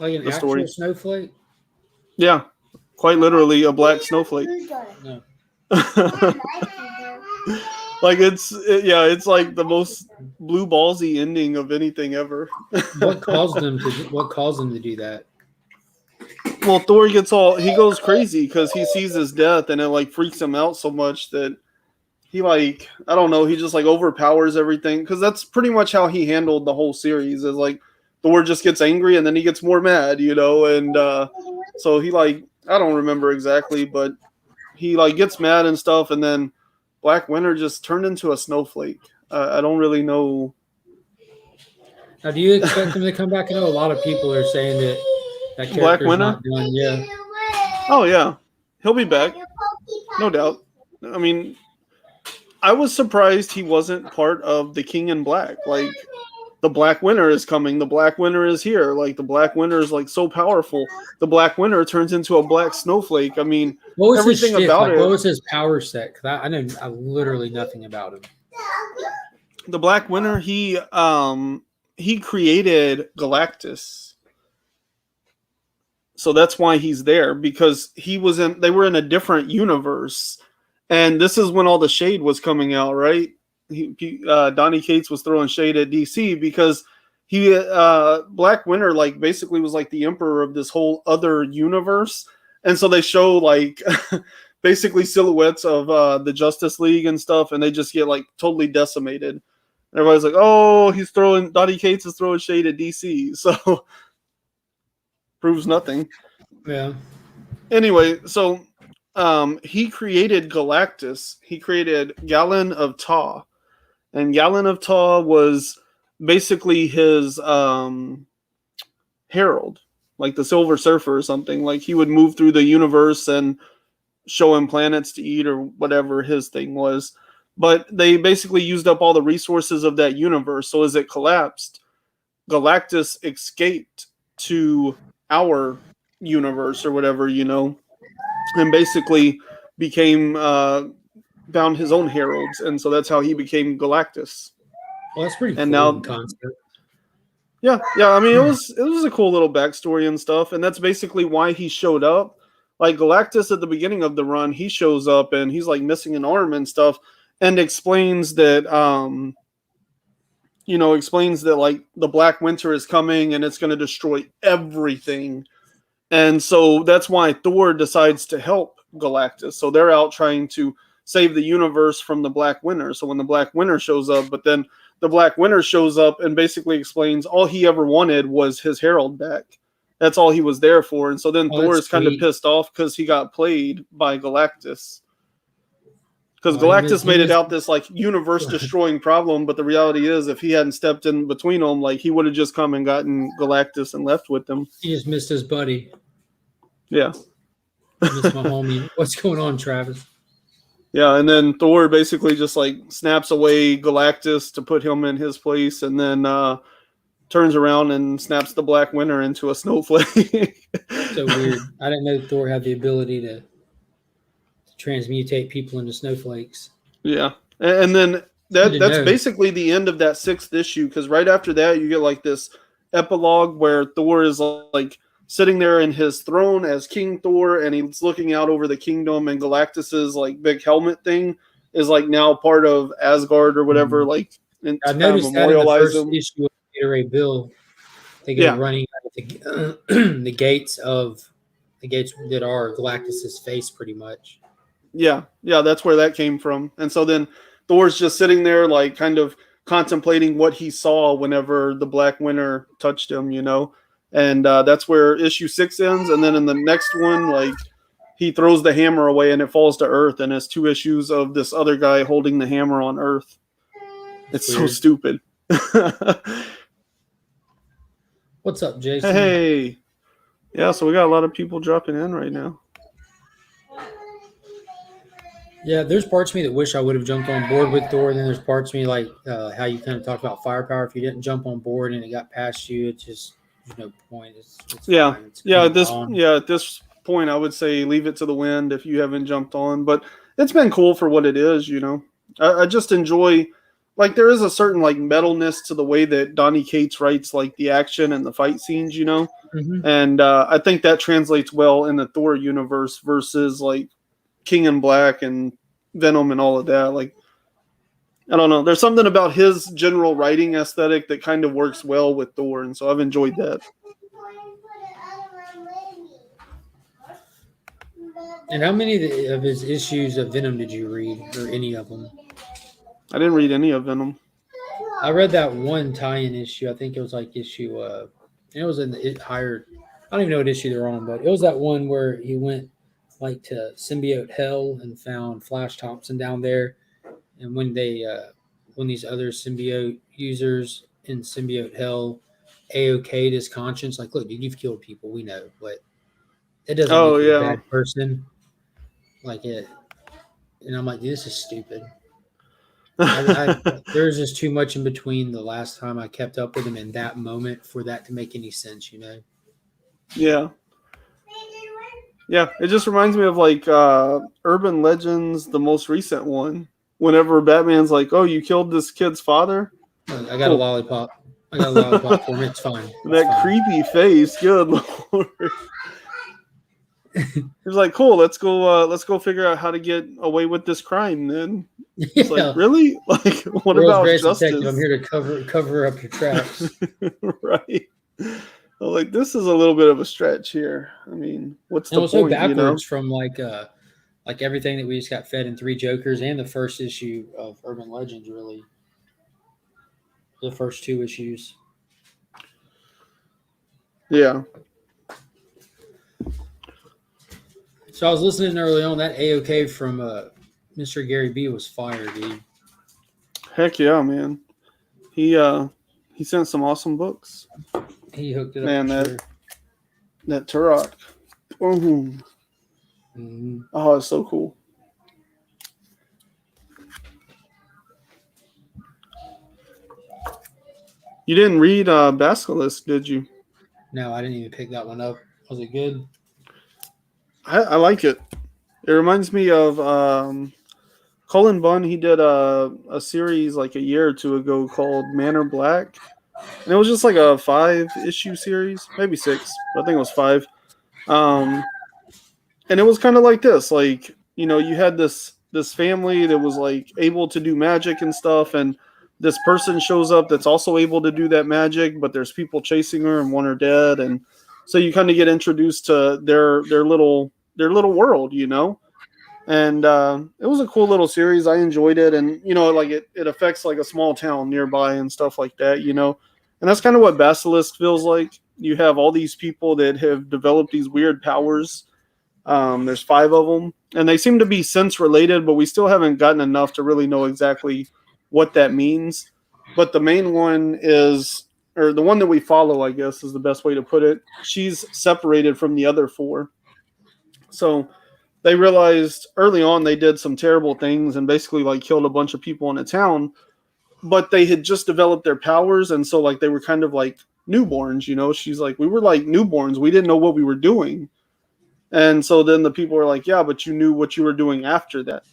actual story. Snowflake. Yeah, quite literally a black snowflake. No. Like it's like the most blue ballsy ending of anything ever. What caused them to do that? Well, Thor he goes crazy because he sees his death and it like freaks him out so much that he like, I don't know, he just like overpowers everything because that's pretty much how he handled the whole series is like Thor just gets angry and then he gets more mad, and so he like, I don't remember exactly, but he like gets mad and stuff, and then Black Winter just turned into a snowflake. I don't really know. Now, do you expect him to come back? I know a lot of people are saying that character's Black Winter? not done. Yeah. Oh yeah, he'll be back, no doubt. I mean, I was surprised he wasn't part of the King in Black. Like, the Black Winter is coming. The Black Winter is here. Like, the Black Winter is like so powerful. The Black Winter turns into a black snowflake. I mean, what was everything his about it. What was his power set? Because I know literally nothing about him. The Black Winter, he created Galactus. So that's why he's there, because they were in a different universe. And this is when all the shade was coming out, right? Donny Cates was throwing shade at DC because Black Winter like basically was like the emperor of this whole other universe, and so they show like basically silhouettes of the Justice League and stuff, and they just get like totally decimated. Everybody's like, "Oh, Donny Cates is throwing shade at DC," so proves nothing. Yeah. Anyway, so he created Galactus. He created Gallon of Taw. And Gallon of Taw was basically his herald, like the Silver Surfer or something. Like he would move through the universe and show him planets to eat or whatever his thing was. But they basically used up all the resources of that universe. So as it collapsed, Galactus escaped to our universe or whatever, and basically became found his own heralds, and so that's how he became Galactus. Well, that's pretty and cool now concept. Yeah. I mean, it was a cool little backstory and stuff, and that's basically why he showed up. Like Galactus at the beginning of the run, he shows up and he's like missing an arm and stuff, and explains that like the Black Winter is coming and it's going to destroy everything. And so that's why Thor decides to help Galactus. So they're out trying to save the universe from the Black Winter. So when the Black Winter shows up, but then the Black Winter shows up and basically explains all he ever wanted was his herald back. That's all he was there for. And so then Thor is kind of pissed off because he got played by Galactus. Because Galactus made it out this like universe destroying problem, but the reality is if he hadn't stepped in between them, like he would have just come and gotten Galactus and left with them. He just missed his buddy. Yeah. I missed my homie. What's going on, Travis? Yeah, and then Thor basically just like snaps away Galactus to put him in his place, and then turns around and snaps the Black Winter into a snowflake. So weird. I didn't know Thor had the ability to transmutate people into snowflakes. Yeah, and then that's basically the end of that 6th issue, because right after that you get like this epilogue where Thor is like sitting there in his throne as King Thor, and he's looking out over the kingdom, and Galactus's like big helmet thing is like now part of Asgard or whatever. Like, and I noticed that in the first issue of Peter A. Bill, they go running out of the gates that are Galactus's face, pretty much. Yeah, that's where that came from. And so then Thor's just sitting there, like kind of contemplating what he saw whenever the Black Winter touched him, you know? And that's where issue 6 ends. And then in the next one, like, he throws the hammer away and it falls to Earth, and it's 2 issues of this other guy holding the hammer on Earth. It's so Weird. stupid. What's up, Jason? Hey. Yeah, so we got a lot of people dropping in right now. Yeah, there's parts of me that wish I would have jumped on board with Thor. Then there's parts of me like how you kind of talked about firepower. If you didn't jump on board and it got past you, it's just there's no point. It's Yeah, fine. It's yeah. gone. At this point, I would say leave it to the wind if you haven't jumped on. But it's been cool for what it is, you know. I just enjoy, like, there is a certain like metalness to the way that Donny Cates writes like the action and the fight scenes, you know. Mhm. And I think that translates well in the Thor universe versus like King in Black and Venom and all of that. Like, I don't know. There's something about his general writing aesthetic that kind of works well with Thor, and so I've enjoyed that. And how many of his issues of Venom did you read, or any of them? I didn't read any of Venom. I read that one tie-in issue. I think it was like issue. It was in the higher. I don't even know what issue they're on, but it was that one where he went like to symbiote hell and found Flash Thompson down there, and when these other symbiote users in symbiote hell AOK'd his conscience, like, look, dude, you've killed people, we know, but it doesn't make you a bad person. Like it, and I'm like, dude, this is stupid. There's just too much in between the last time I kept up with him and that moment for that to make any sense, you know? Yeah. Yeah, it just reminds me of like Urban Legends, the most recent one. Whenever Batman's like, "Oh, you killed this kid's father." I got a lollipop. I got a lollipop for him. It's fine. That creepy face. Good Lord. He's like, "Cool, let's go figure out how to get away with this crime." Then it's like, really? Like, what about justice? Detective, I'm here to cover up your tracks. Right. Like, this is a little bit of a stretch here. I mean, what's the point? So backwards from like everything that we just got fed in 3 Jokers and the first issue of Urban Legends, really. The first 2 issues. Yeah. So I was listening early on. That AOK from Mr. Gary B was fire, dude. Heck yeah, man. He sent some awesome books. He hooked it up. Man, that Turok. Mm-hmm. Oh, it's so cool. You didn't read Basilisk, did you? No, I didn't even pick that one up. Was it good? I like it. It reminds me of Cullen Bunn. He did a series like a year or 2 ago called Manor Black. And it was just like a 5-issue series, maybe 6, but I think it was 5. And it was kind of like this, like, you know, you had this family that was like able to do magic and stuff, and this person shows up that's also able to do that magic, but there's people chasing her and one are dead, and so you kind of get introduced to their little world, you know. And it was a cool little series. I enjoyed it, and you know, like it affects like a small town nearby and stuff like that, you know. And that's kind of what Basilisk feels like. You have all these people that have developed these weird powers. There's 5 of them, and they seem to be sense related, but we still haven't gotten enough to really know exactly what that means. But the main one is, or the one that we follow, I guess is the best way to put it. She's separated from the other 4. So they realized early on they did some terrible things and basically like killed a bunch of people in a town, but they had just developed their powers. And so like they were kind of like newborns, you know. She's like, we were like newborns. We didn't know what we were doing. And so then the people were like, yeah, but you knew what you were doing after that.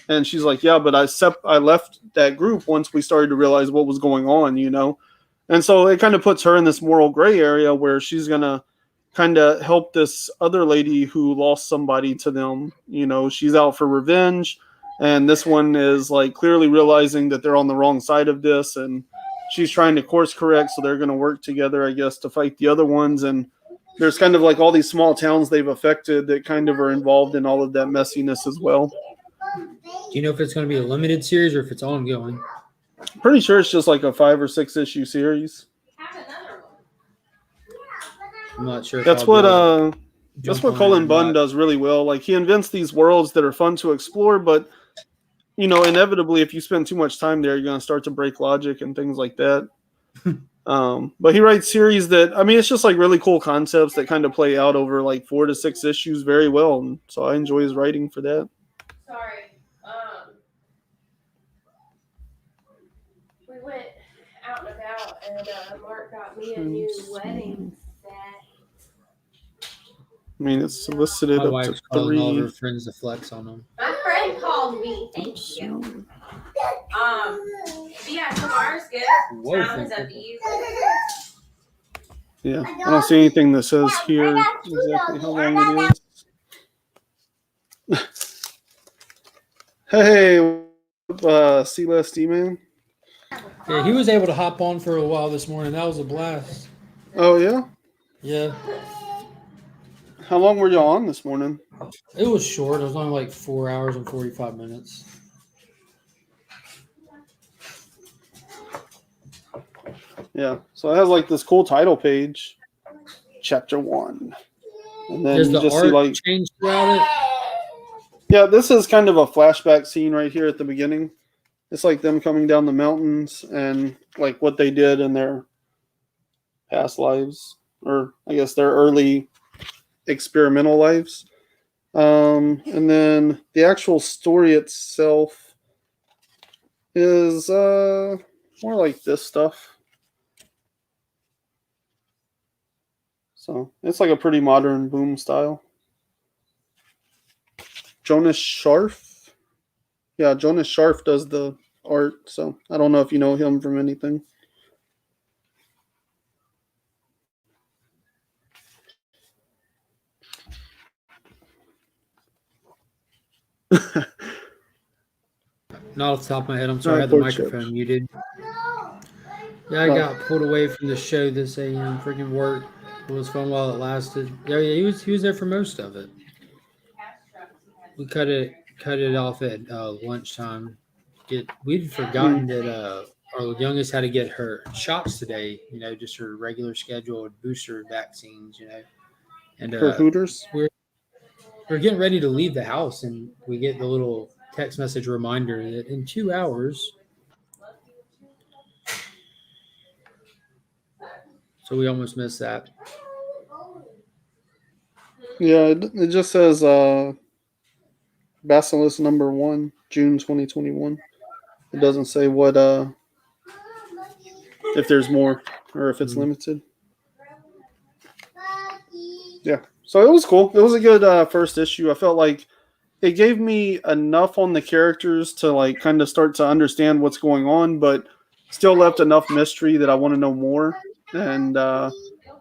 And she's like, yeah, but I left that group once we started to realize what was going on, you know. And so it kind of puts her in this moral gray area where she's going to kind of help this other lady who lost somebody to them. You know, she's out for revenge. And this one is like clearly realizing that they're on the wrong side of this. And she's trying to course correct. So they're going to work together, I guess, to fight the other ones. And there's kind of like all these small towns they've affected that kind of are involved in all of that messiness as well. Do you know if it's going to be a limited series or if it's ongoing? Pretty sure it's just like a 5 or 6 issue series. I'm not sure. That's what Colin Bunn does really well. Like he invents these worlds that are fun to explore, but inevitably, if you spend too much time there, you're going to start to break logic and things like that. But he writes series that, it's just like really cool concepts that kind of play out over like 4 to 6 issues very well. And so I enjoy his writing for that. Sorry. We went out and about, and Mark got me a new wedding set. It's solicited My up wife's to calling all of 3. her friends to flex on them. My friend called me. Thank you. Yeah, tomorrow's good. Whoa, Sounds up to you. Yeah, I don't see anything that says here exactly how long it is. Hey, C-Less man. Yeah, he was able to hop on for a while this morning. That was a blast. Oh, yeah? Yeah. How long were y'all on this morning? It was short. It was only like 4 hours and 45 minutes. Yeah, so it has like this cool title page, Chapter 1. And then Does you the just art see like... change throughout it? Yeah, this is kind of a flashback scene right here at the beginning. It's like them coming down the mountains and like what they did in their past lives, or I guess their early experimental lives. And then the actual story itself is more like this stuff. So it's like a pretty modern boom style. Jonas Scharf. Yeah, Jonas Scharf does the art, so I don't know if you know him from anything. Not off the top of my head. I'm sorry, I had the microphone muted. Yeah, I got pulled away from the show this AM. Freaking work. It was fun while it lasted. Yeah, he was there for most of it. We cut it off at lunchtime. We'd forgotten that our youngest had to get her shots today. Just her regular scheduled booster vaccines. And For Hooters. We're getting ready to leave the house, and we get the little text message reminder that in 2 hours. So we almost missed that. Yeah, it just says Basilisk number 1, June 2021. It doesn't say what if there's more or if it's limited. Yeah, so it was cool. It was a good first issue. I felt like it gave me enough on the characters to like kind of start to understand what's going on, but still left enough mystery that I want to know more. And a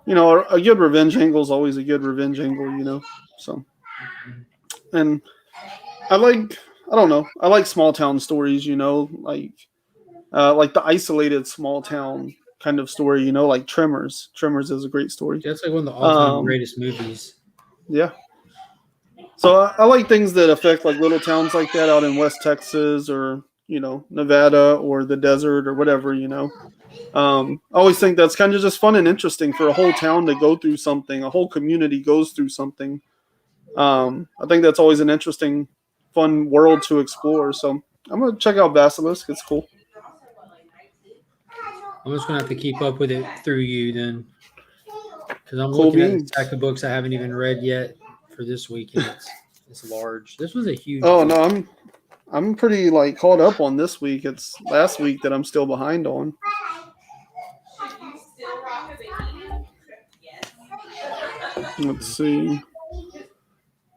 good revenge angle is always a good revenge angle, So, and I like small town stories, like the isolated small town kind of story, like Tremors. Tremors is a great story. That's like one of the all-time greatest movies. Yeah. So I like things that affect like little towns like that out in West Texas or, Nevada or the desert or whatever, I always think that's kind of just fun and interesting for a whole town to go through something. A whole community goes through something. I think that's always an interesting, fun world to explore. So I'm going to check out Basilisk. It's cool. I'm just going to have to keep up with it through you then. Because I'm looking at a stack of books I haven't even read yet for this week. And it's large. This was a huge book. No, I'm pretty like caught up on this week. It's last week that I'm still behind on. Let's see.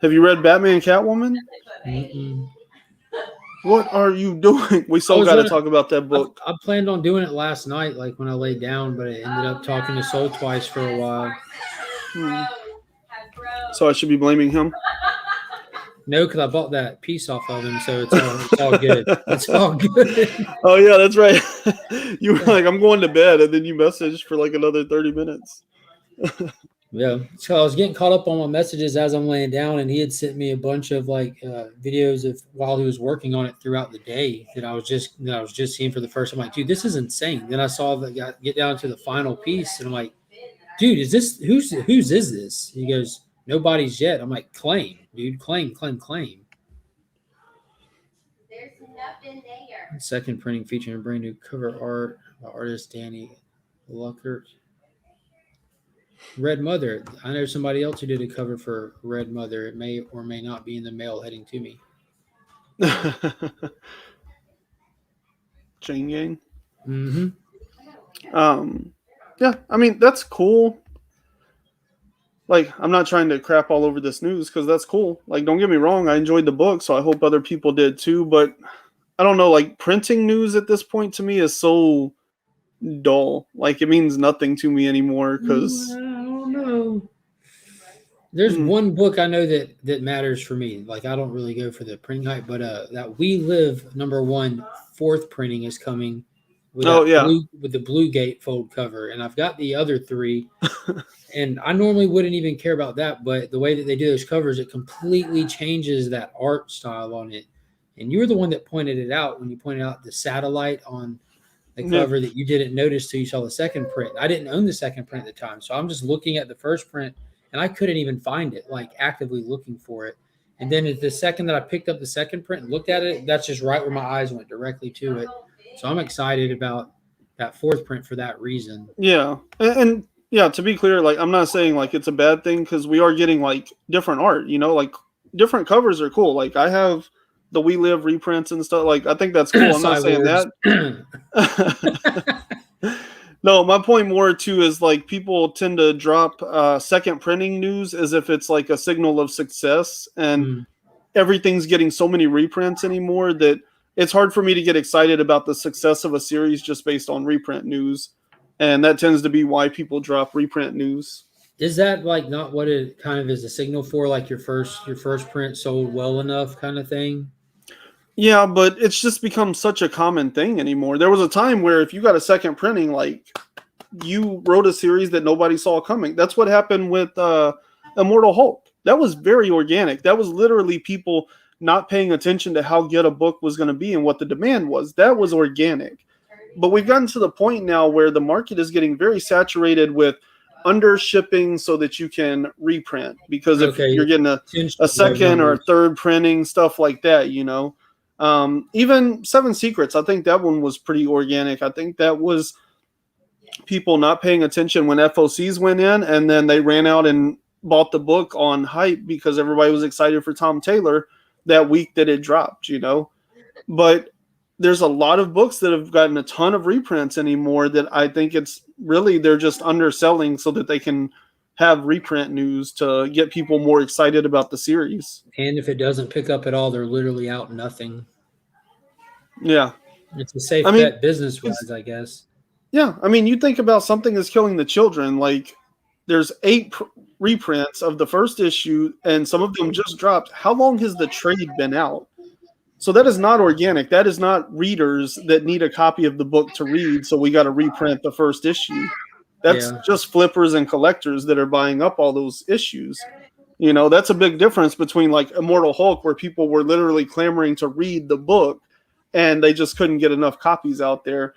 Have you read Batman Catwoman? Mm-mm. What are you doing? We still got to talk about that book. I planned on doing it last night, like when I laid down, but I ended up talking to Soul twice for a while. So I should be blaming him? No, because I bought that piece off of him, so it's all good. It's all good. Oh, yeah, that's right. You were like, I'm going to bed, and then you messaged for like another 30 minutes. Yeah. So I was getting caught up on my messages as I'm laying down, and he had sent me a bunch of videos of while he was working on it throughout the day that I was just seeing for the first time. I'm like, dude, this is insane. Then I saw the guy get down to the final piece, and I'm like, dude, is this whose is this? He goes, nobody's yet. I'm like, claim, dude, claim, claim, claim. There's nothing there. Second printing featuring a brand new cover art by artist Danny Luckert. Red Mother. I know somebody else who did a cover for Red Mother. It may or may not be in the mail heading to me. Chain Gang. Mm-hmm. Yeah, I mean, that's cool. Like, I'm not trying to crap all over this news because that's cool. Like, don't get me wrong, I enjoyed the book, so I hope other people did too. But I don't know, like, printing news at this point to me is so dull. Like, it means nothing to me anymore because I don't know. There's one book I know that matters for me. Like, I don't really go for the printing hype, but that We Live #1 4th printing is coming with with the blue gatefold cover, and I've got the other 3. And I normally wouldn't even care about that, but the way that they do those covers, it completely changes that art style on it. And you were the one that pointed it out when you pointed out the satellite on the cover that you didn't notice till you saw the second print. I didn't own the second print at the time, so I'm just looking at the first print, and I couldn't even find it, like actively looking for it. And then the second that I picked up the second print and looked at it, that's just right where my eyes went directly to it. So I'm excited about that 4th print for that reason. Yeah, and yeah, to be clear, like, I'm not saying like it's a bad thing because we are getting like different art, you know, like different covers are cool. Like, I have the We Live reprints and stuff. Like, I think that's cool. I'm not saying that. No, my point more too is like people tend to drop second printing news as if it's like a signal of success, and everything's getting so many reprints anymore that it's hard for me to get excited about the success of a series just based on reprint news. And that tends to be why people drop reprint news. Is that like not what it kind of is a signal for, like your first print sold well enough kind of thing? Yeah, but it's just become such a common thing anymore. There was a time where if you got a second printing, like, you wrote a series that nobody saw coming. That's what happened with Immortal Hulk. That was very organic. That was literally people not paying attention to how good a book was going to be and what the demand was. That was organic. But we've gotten to the point now where the market is getting very saturated with under shipping so that you can reprint. Because if you're getting a second or a third printing, stuff like that, you know. Even Seven Secrets, I think that one was pretty organic. I think that was people not paying attention when FOCs went in, and then they ran out and bought the book on hype because everybody was excited for Tom Taylor that week that it dropped, you know. But there's a lot of books that have gotten a ton of reprints anymore that I think it's really they're just underselling so that they can have reprint news to get people more excited about the series. And if it doesn't pick up at all, they're literally out nothing. Yeah. It's a safe bet business-wise, I guess. Yeah. I mean, you think about Something Is Killing the Children. Like, there's 8 reprints of the first issue, and some of them just dropped. How long has the trade been out? So that is not organic. That is not readers that need a copy of the book to read, so we got to reprint the first issue. That's just flippers and collectors that are buying up all those issues. You know, that's a big difference between like Immortal Hulk, where people were literally clamoring to read the book and they just couldn't get enough copies out there.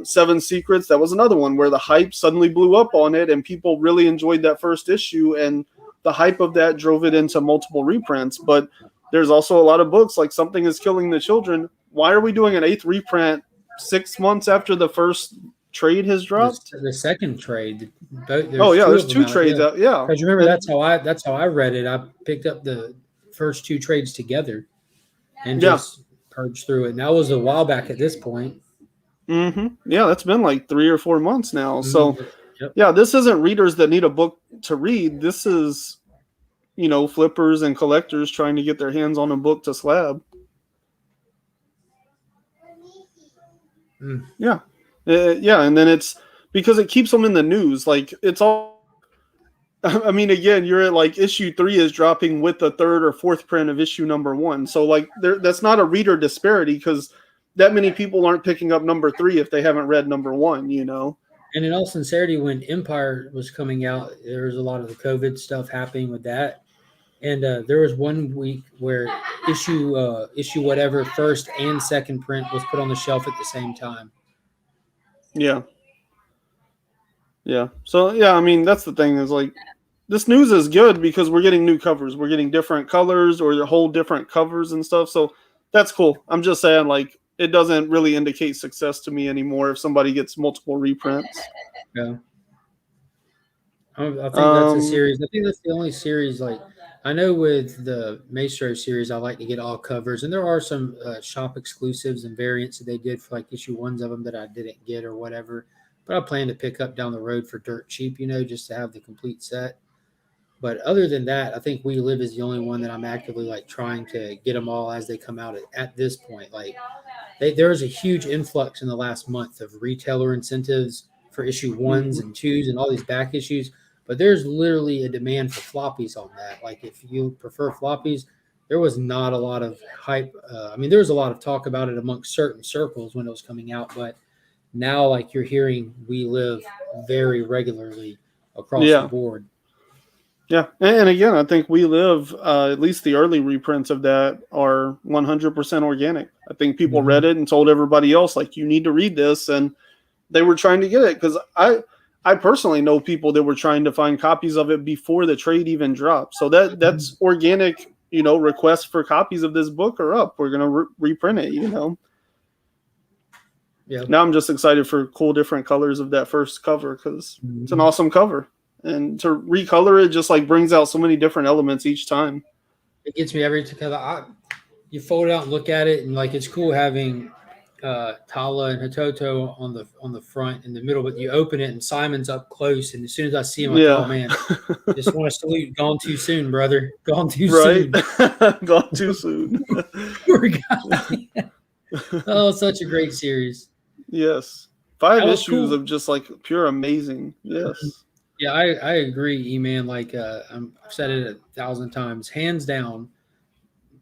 Seven Secrets, that was another one where the hype suddenly blew up on it and people really enjoyed that first issue, and the hype of that drove it into multiple reprints. But there's also a lot of books like Something Is Killing the Children. Why are we doing an 8th reprint 6 months after the first trade has dropped? The second trade. There's 2 trades out. Yeah, because remember that's how I read it. I picked up the first 2 trades together and just purged through it. And that was a while back at this point. Yeah, that's been like 3 or 4 months now. So this isn't readers that need a book to read. This is, you know, flippers and collectors trying to get their hands on a book to slab. Yeah, and then it's because it keeps them in the news. Like, it's all, I mean, again, you're at like issue 3 is dropping with the 3rd or 4th print of issue #1. So like that's not a reader disparity because that many people aren't picking up #3 if they haven't read #1, you know. And in all sincerity, when Empire was coming out, there was a lot of the COVID stuff happening with that. And there was one week where issue whatever first and second print was put on the shelf at the same time. Yeah. Yeah. So yeah, I mean that's the thing is like this news is good because we're getting new covers. We're getting different colors or whole different covers and stuff. So that's cool. I'm just saying like it doesn't really indicate success to me anymore if somebody gets multiple reprints. Yeah. I think that's a series. I think that's the only series. Like, I know with the Maestro series, I like to get all covers, and there are some shop exclusives and variants that they did for like issue ones of them that I didn't get or whatever. But I plan to pick up down the road for dirt cheap, just to have the complete set. But other than that, I think We Live is the only one that I'm actively like trying to get them all as they come out at this point. Like, there is a huge influx in the last month of retailer incentives for issue ones and twos and all these back issues. But there's literally a demand for floppies on that. Like, if you prefer floppies, there was not a lot of hype. There was a lot of talk about it amongst certain circles when it was coming out. But now, like, you're hearing We Live very regularly across the board. Yeah. And again, I think We Live, at least the early reprints of that are 100% organic. I think people read it and told everybody else, like, you need to read this. And they were trying to get it because I personally know people that were trying to find copies of it before the trade even dropped. So that's organic, requests for copies of this book are up. We're going to reprint it, Yeah. Now I'm just excited for cool different colors of that first cover because it's an awesome cover. And to recolor it just like brings out so many different elements each time. It gets me every time. You fold it out and look at it, and like it's cool having Tala and Hatoto on the front in the middle, but you open it and Simon's up close, and as soon as I see him, I'm like, oh man, just want to salute. Gone too soon, brother. Gone too soon. Gone too soon. Poor guy. Oh, such a great series. Yes. 5 issues of just like pure amazing. Yes. Yeah, I agree, E-Man. Like I've said it 1,000 times, hands down,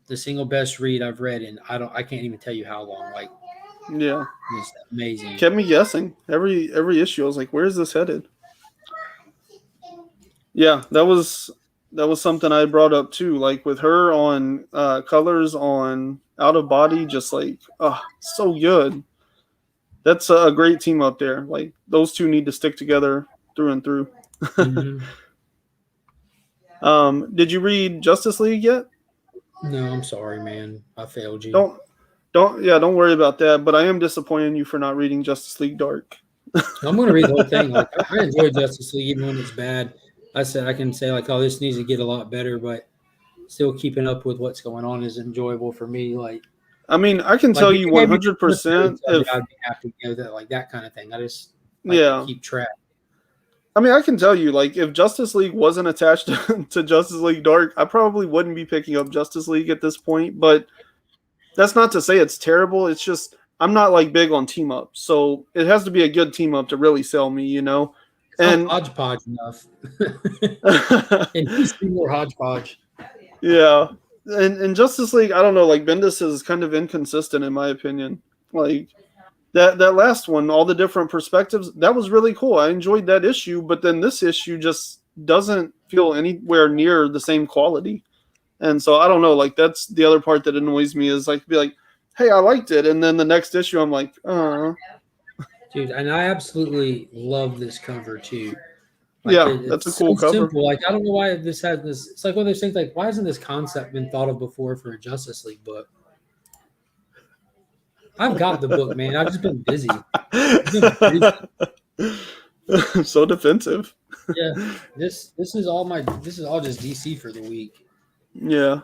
the single best read I've read in I can't even tell you how long. Like, yeah, it's amazing. Kept me guessing every issue. I was like, where is this headed? Yeah, that was something I brought up too. Like with her on colors on Out of Body, just like so good. That's a great team up there. Like those two need to stick together through and through. Did you read Justice League yet? No, I'm sorry, man. I failed you. Don't worry about that. But I am disappointing you for not reading Justice League Dark. I'm going to read the whole thing. Like I enjoy Justice League even when it's bad. I can say like, oh, this needs to get a lot better, but still keeping up with what's going on is enjoyable for me. Like, I mean, I can tell you 100% if I'd be happy to know that, like that kind of thing. I just keep track. I mean, I can tell you, like, if Justice League wasn't attached to Justice League Dark, I probably wouldn't be picking up Justice League at this point. But that's not to say it's terrible. It's just I'm not like big on team ups, so it has to be a good team up to really sell me, It's and not hodgepodge enough. It needs to be more hodgepodge. Yeah, and Justice League, I don't know. Like Bendis is kind of inconsistent in my opinion. Like that last one, all the different perspectives, that was really cool. I enjoyed that issue, but then this issue just doesn't feel anywhere near the same quality. And so I don't know. Like that's the other part that annoys me is like be like, hey, I liked it, and then the next issue I'm like, dude, and I absolutely love this cover too. Like, that's a cool cover. Simple. Like I don't know why this has this. It's like one of those things. Like, why hasn't this concept been thought of before for a Justice League book? I've got the book, man. I've just been busy. So defensive. Yeah, this is all just DC for the week. Yeah,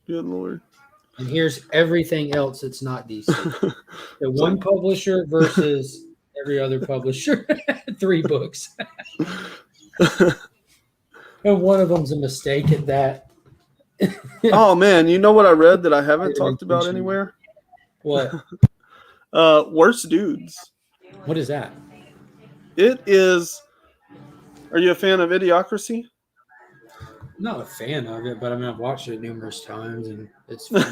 good Lord. And here's everything else that's not DC. The one publisher versus every other publisher. 3 books. And one of them's a mistake at that. Oh man, you know what I read that I haven't talked about anywhere? What? Worst Dudes. What is that? It is. Are you a fan of Idiocracy? I'm not a fan of it, but I mean I've watched it numerous times and it's funny.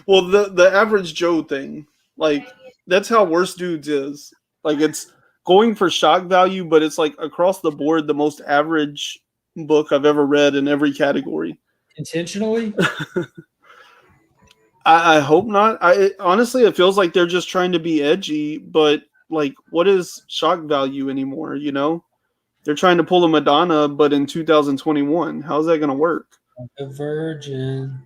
Well, the average Joe thing, like that's how Worst Dudes is. Like it's going for shock value, but it's like across the board the most average book I've ever read in every category. Intentionally? I hope not. Honestly, it feels like they're just trying to be edgy, but like, what is shock value anymore? You know, they're trying to pull a Madonna, but in 2021, how's that going to work? A virgin.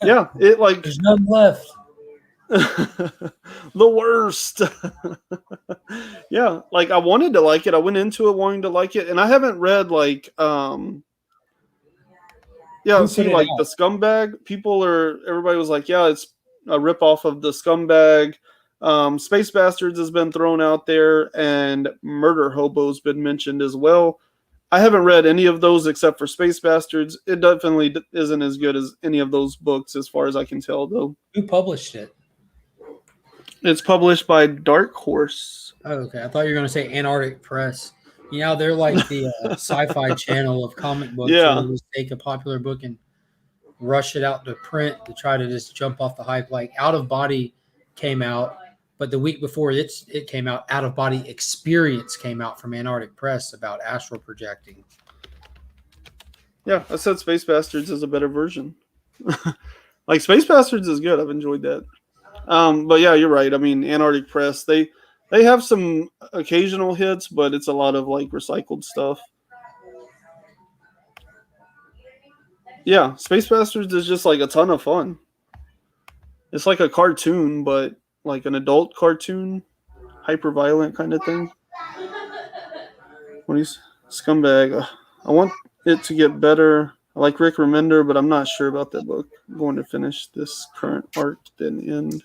Yeah, it like There's none left. the worst. Yeah, like I wanted to like it. I went into it wanting to like it, and I haven't read like yeah, Who see, put it like out? the Scumbag, everybody was like, yeah, it's a ripoff of the Scumbag. Space Bastards has been thrown out there, and Murder Hobo's been mentioned as well. I haven't read any of those except for Space Bastards. It definitely isn't as good as any of those books, as far as I can tell, though. Who published it? It's published by Dark Horse. Oh, okay. I thought you were going to say Antarctic Press. You know, they're like the sci-fi channel of comic books. Yeah. Where they just take a popular book and rush it out to print to try to just jump off the hype. Like Out of Body came out, but the week before it came out, Out of Body Experience came out from Antarctic Press about astral projecting. Yeah, I said Space Bastards is a better version. Like Space Bastards is good. I've enjoyed that. But yeah, you're right. I mean, Antarctic Press, they have some occasional hits, but it's a lot of like recycled stuff. Yeah, Space Bastards is just like a ton of fun. It's like a cartoon, but like an adult cartoon, hyper violent kind of thing. What is Scumbag? I want it to get better. I like Rick Remender, but I'm not sure about that book. I'm going to finish this current arc, then end.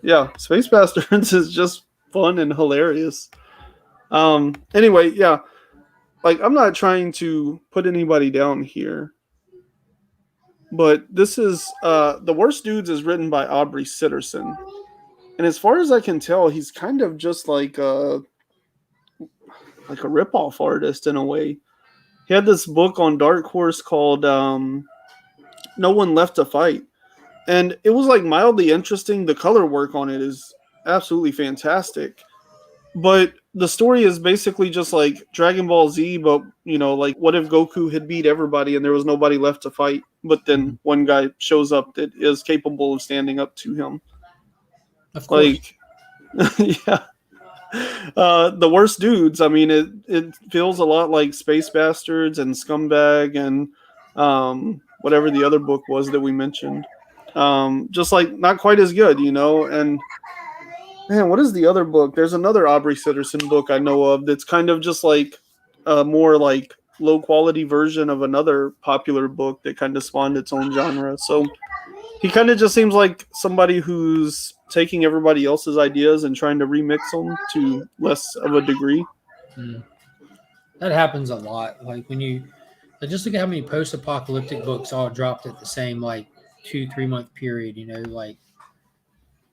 Yeah, Space Bastards is just fun and hilarious. Anyway, yeah, like I'm not trying to put anybody down here, but this is The Worst Dudes is written by Aubrey Sitterson, and as far as I can tell, he's kind of just like a ripoff artist in a way. He had this book on Dark Horse called No One Left to Fight, and it was like mildly interesting. The color work on it is absolutely fantastic. But the story is basically just like Dragon Ball Z, but you know, like what if Goku had beat everybody and there was nobody left to fight, but then one guy shows up that is capable of standing up to him. Of course. Like, yeah. The Worst Dudes, I mean, it feels a lot like Space Bastards and Scumbag and whatever the other book was that we mentioned. Just like not quite as good, you know, and man, what is the other book? There's another Aubrey Sitterson book I know of that's kind of just like a more like low quality version of another popular book that kind of spawned its own genre. So he kind of just seems like somebody who's taking everybody else's ideas and trying to remix them to less of a degree. That happens a lot. Like when you just look at how many post-apocalyptic books all dropped at the same like 2-3 month period, you know, like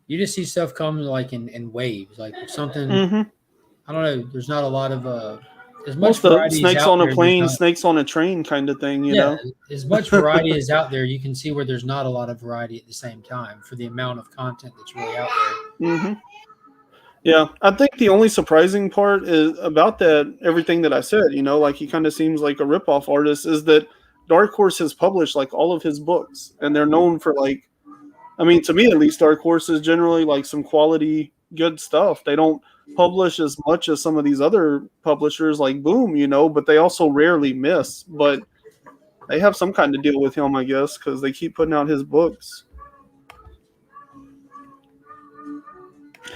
you just see stuff come like in waves, like something. I don't know. There's not a lot of as much variety. Snakes on a plane, snakes on a train, kind of thing. You know, as much variety is out there, you can see where there's not a lot of variety at the same time for the amount of content that's really out there. Yeah, I think the only surprising part is about that everything that I said. You know, like he kind of seems like a ripoff artist. Is that Dark Horse has published like all of his books, and they're known for like. I mean, to me at least, Dark Horse is generally like some quality, good stuff. They don't publish as much as some of these other publishers like Boom, you know, but they also rarely miss. But they have some kind of deal with him, I guess, because they keep putting out his books.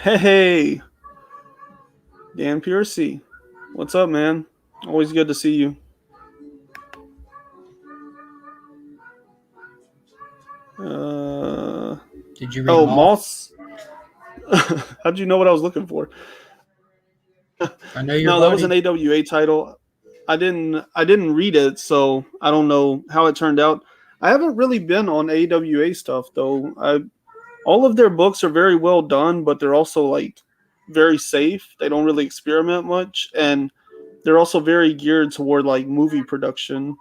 Hey, Dan Piercy. What's up, man? Always good to see you. Did you read Moss? How'd you know what I was looking for? I know No, that was an AWA title. I didn't read it, so I don't know how it turned out. I haven't really been on AWA stuff though. All of their books are very well done, but they're also like very safe. They don't really experiment much, and they're also very geared toward like movie production.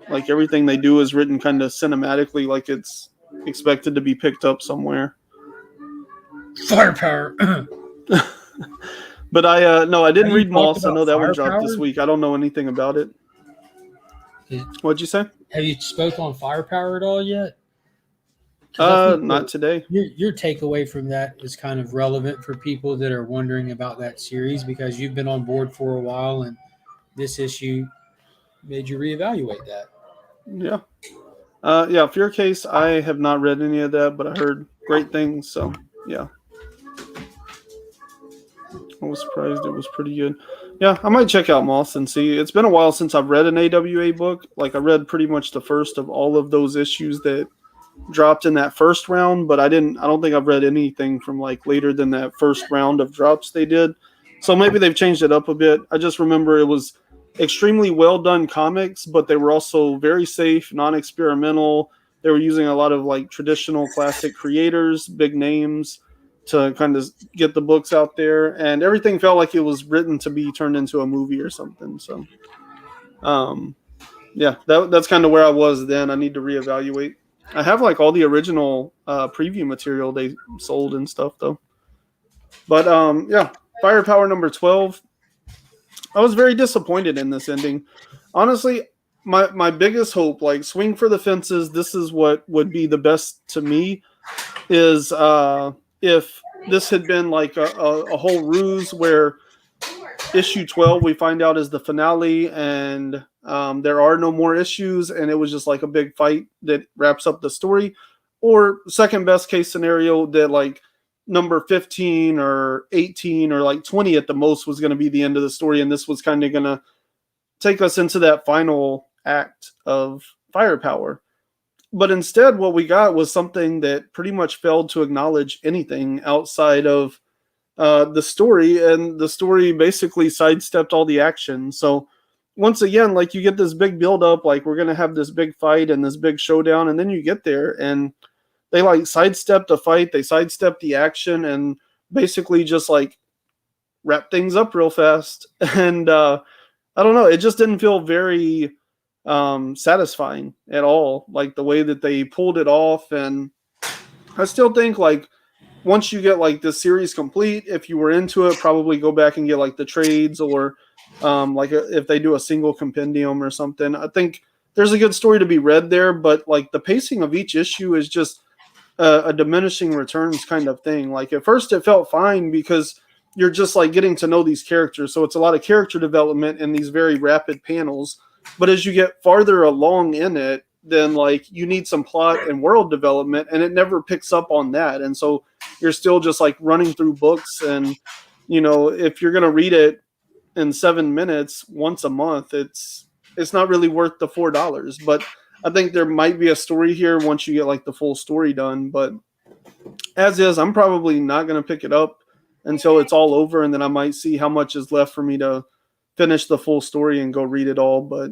Like everything they do is written kind of cinematically, like it's expected to be picked up somewhere. Firepower. But I didn't Have you read talked Moss. I about know that one dropped this Firepower? week. I don't know anything about it. Is- What'd you say? Have you spoke on Firepower at all yet? 'Cause I think Not today. your takeaway from that is kind of relevant for people that are wondering about that series because you've been on board for a while and this issue made you reevaluate that. Yeah. Yeah, Fear Case, I have not read any of that, but I heard great things, so yeah. I was surprised it was pretty good. Yeah, I might check out Moss and see. It's been a while since I've read an AWA book. Like I read pretty much the first of all of those issues that dropped in that first round, but I don't think I've read anything from like later than that first round of drops they did. So maybe they've changed it up a bit. I just remember it was extremely well done comics, but they were also very safe, non-experimental. They were using a lot of like traditional classic creators, big names to kind of get the books out there, and everything felt like it was written to be turned into a movie or something. So yeah, that's kind of where I was then. I need to reevaluate. I have like all the original preview material they sold and stuff though. But yeah, Firepower number 12. I was very disappointed in this ending. Honestly, my biggest hope, like swing for the fences, this is what would be the best to me, is if this had been like a whole ruse where issue 12 we find out is the finale and there are no more issues and it was just like a big fight that wraps up the story, or second best case scenario that like number 15 or 18 or like 20 at the most was going to be the end of the story, and this was kind of going to take us into that final act of Firepower. But instead what we got was something that pretty much failed to acknowledge anything outside of the story, and the story basically sidestepped all the action. So once again, like you get this big build up, like we're gonna have this big fight and this big showdown, and then you get there and they like sidestepped the fight, they sidestepped the action, and basically just like wrap things up real fast. And I don't know, it just didn't feel very satisfying at all, like the way that they pulled it off. And I still think like once you get like this series complete, if you were into it, probably go back and get like the trades, or if they do a single compendium or something. I think there's a good story to be read there, but like the pacing of each issue is just a diminishing returns kind of thing. Like at first it felt fine because you're just like getting to know these characters, so it's a lot of character development in these very rapid panels. But as you get farther along in it, then like you need some plot and world development, and it never picks up on that. And so you're still just like running through books, and you know, if you're going to read it in 7 minutes once a month, it's not really worth the $4. But I think there might be a story here once you get like the full story done. But as is, I'm probably not going to pick it up until it's all over, and then I might see how much is left for me to finish the full story and go read it all. But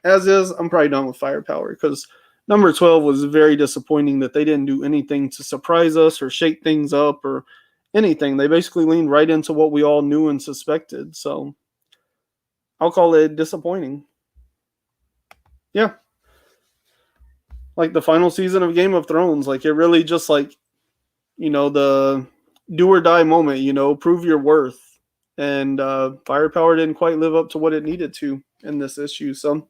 as is, I'm probably done with Firepower because number 12 was very disappointing that they didn't do anything to surprise us or shake things up or anything. They basically leaned right into what we all knew and suspected. So I'll call it disappointing. Yeah. Like the final season of Game of Thrones, like it really just like, you know, the do or die moment, you know, prove your worth. And Firepower didn't quite live up to what it needed to in this issue. So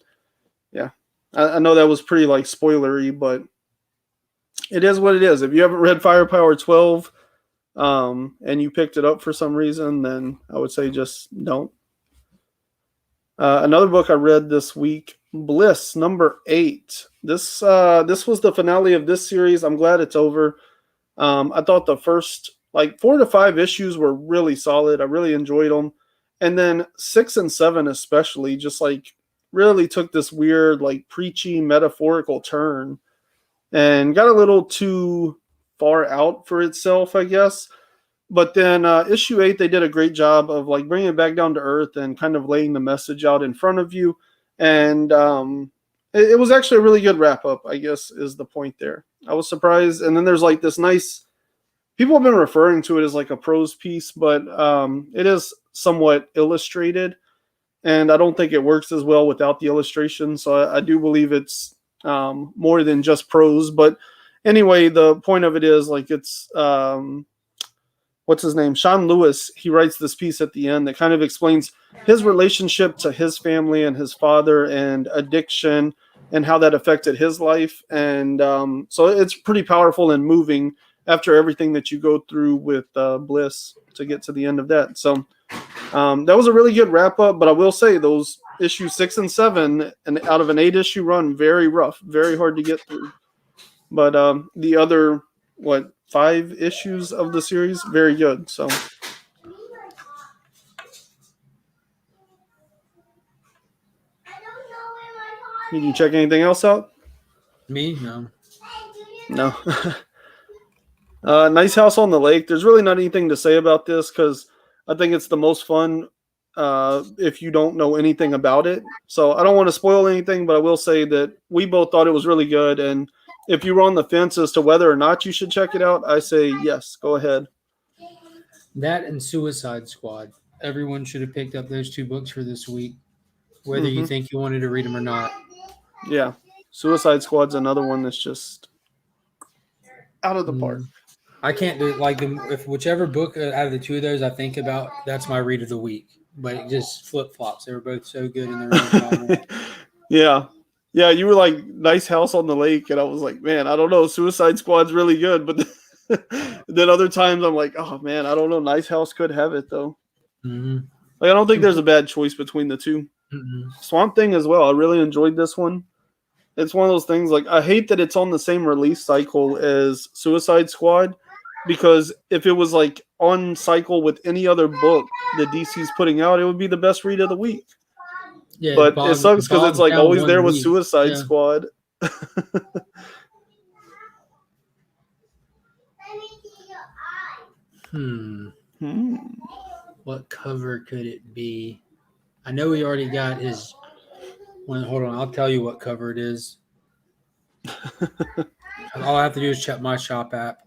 yeah, I know that was pretty like spoilery, but it is what it is. If you haven't read Firepower 12 and you picked it up for some reason, then I would say just don't. Another book I read this week, Bliss number 8. This was the finale of this series. I'm glad it's over. I thought the first like 4 to 5 issues were really solid. I really enjoyed them. And then 6 and 7 especially just like really took this weird like preachy metaphorical turn and got a little too far out for itself, I guess. But then issue 8, they did a great job of like bringing it back down to earth and kind of laying the message out in front of you. And it was actually a really good wrap up, I guess, is the point there. I was surprised. And then there's like this nice, people have been referring to it as like a prose piece, but it is somewhat illustrated. And I don't think it works as well without the illustration. So I do believe it's more than just prose. But anyway, the point of it is like it's, what what's his name? Sean Lewis. He writes this piece at the end that kind of explains his relationship to his family and his father and addiction and how that affected his life. And so it's pretty powerful and moving after everything that you go through with Bliss to get to the end of that. So that was a really good wrap up, but I will say those issues 6 and 7 and out of an 8-issue run, very rough, very hard to get through. But the other, 5 issues of the series, very good. So did you check anything else out? Me? No. No. Nice House on the Lake. There's really not anything to say about this because I think it's the most fun if you don't know anything about it. So I don't want to spoil anything, but I will say that we both thought it was really good. And if you were on the fence as to whether or not you should check it out, I say yes, go ahead. That and Suicide Squad. Everyone should have picked up those 2 books for this week, whether you think you wanted to read them or not. Yeah. Suicide Squad's another one that's just out of the park. I can't do it like if whichever book out of the 2 of those I think about, that's my read of the week. But it just flip flops. They were both so good in their own Yeah. Yeah, you were like Nice House on the Lake, and I was like, man, I don't know. Suicide Squad's really good, but then other times I'm like, oh man, I don't know. Nice House could have it though. Mm-hmm. Like I don't think there's a bad choice between the 2. Mm-hmm. Swamp Thing as well. I really enjoyed this one. It's one of those things like I hate that it's on the same release cycle as Suicide Squad because if it was like on cycle with any other book that DC's putting out, it would be the best read of the week. Yeah, but it sucks because it's like always there with Suicide Squad. What cover could it be? I know he already got his one. Hold on, I'll tell you what cover it is. All I have to do is check my shop app.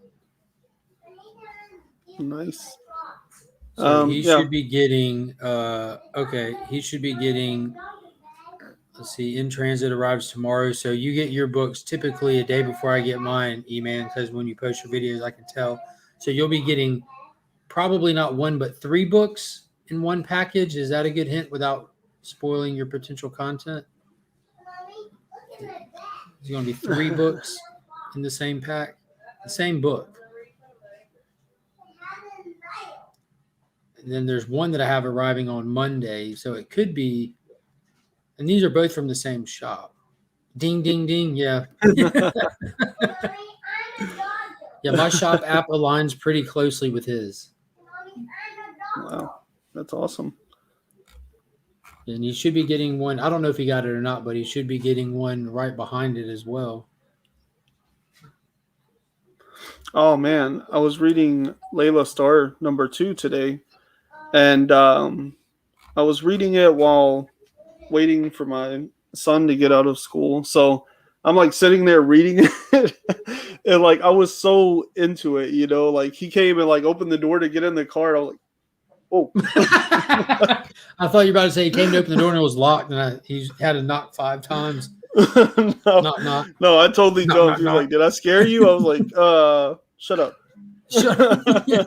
Nice. So he should be getting he should be getting, let's see, In Transit arrives tomorrow. So you get your books typically a day before I get mine, E-Man, because when you post your videos, I can tell. So you'll be getting probably not 1, but 3 books in one package. Is that a good hint without spoiling your potential content? There's going to be 3 books in the same pack, the same book. And then there's one that I have arriving on Monday. So it could be, and these are both from the same shop. Ding, ding, ding. Yeah. Yeah, my shop app aligns pretty closely with his. Wow. That's awesome. And he should be getting one. I don't know if he got it or not, but he should be getting one right behind it as well. Oh, man. I was reading Layla Starr #2 today. And I was reading it while waiting for my son to get out of school. So I'm like sitting there reading it. And like I was so into it, you know, like he came and like opened the door to get in the car. I was like, oh. I thought you were about to say he came to open the door and it was locked and he had to knock 5 times. No, knock. No, I totally jumped. He was like, did I scare you? I was like, shut up. Shut up. Yeah.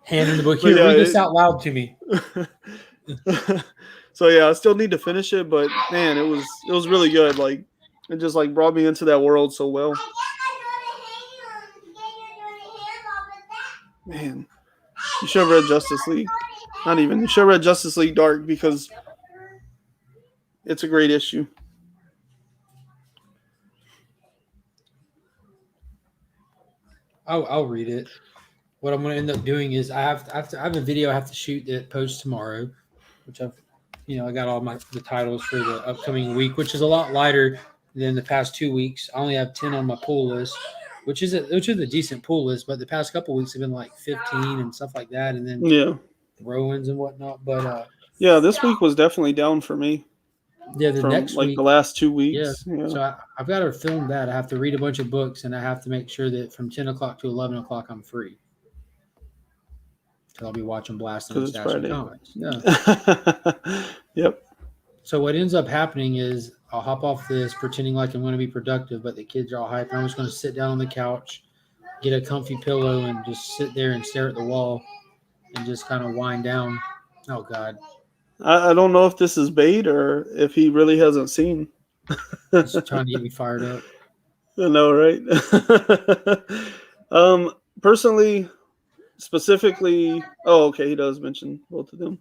Hand in the book. Here, read this out loud to me. So yeah, I still need to finish it, but man, it was really good. Like it just like brought me into that world so well. Man, you should have read Justice League. Not even. You should have read Justice League Dark because it's a great issue. I'll read it. What I'm going to end up doing is I have a video I have to shoot that posts tomorrow, which I got all the titles for the upcoming week, which is a lot lighter than the past 2 weeks. I only have 10 on my pull list, which is a decent pull list, but the past couple of weeks have been like 15 and stuff like that, and then throw-ins and whatnot. But this week was definitely down for me. Yeah, the next week, the last 2 weeks. Yeah. So I've got to film that. I have to read a bunch of books, and I have to make sure that from 10 o'clock to 11 o'clock I'm free. Because I'll be watching Blasting and Stashing Comics. Yeah. Yep. So what ends up happening is I'll hop off this, pretending like I'm going to be productive, but the kids are all hyped. I'm just going to sit down on the couch, get a comfy pillow and just sit there and stare at the wall and just kind of wind down. Oh God, I don't know if this is bait or if he really hasn't seen. he's trying to get me fired up. I know, right? Personally, specifically, oh, okay, he does mention both of them.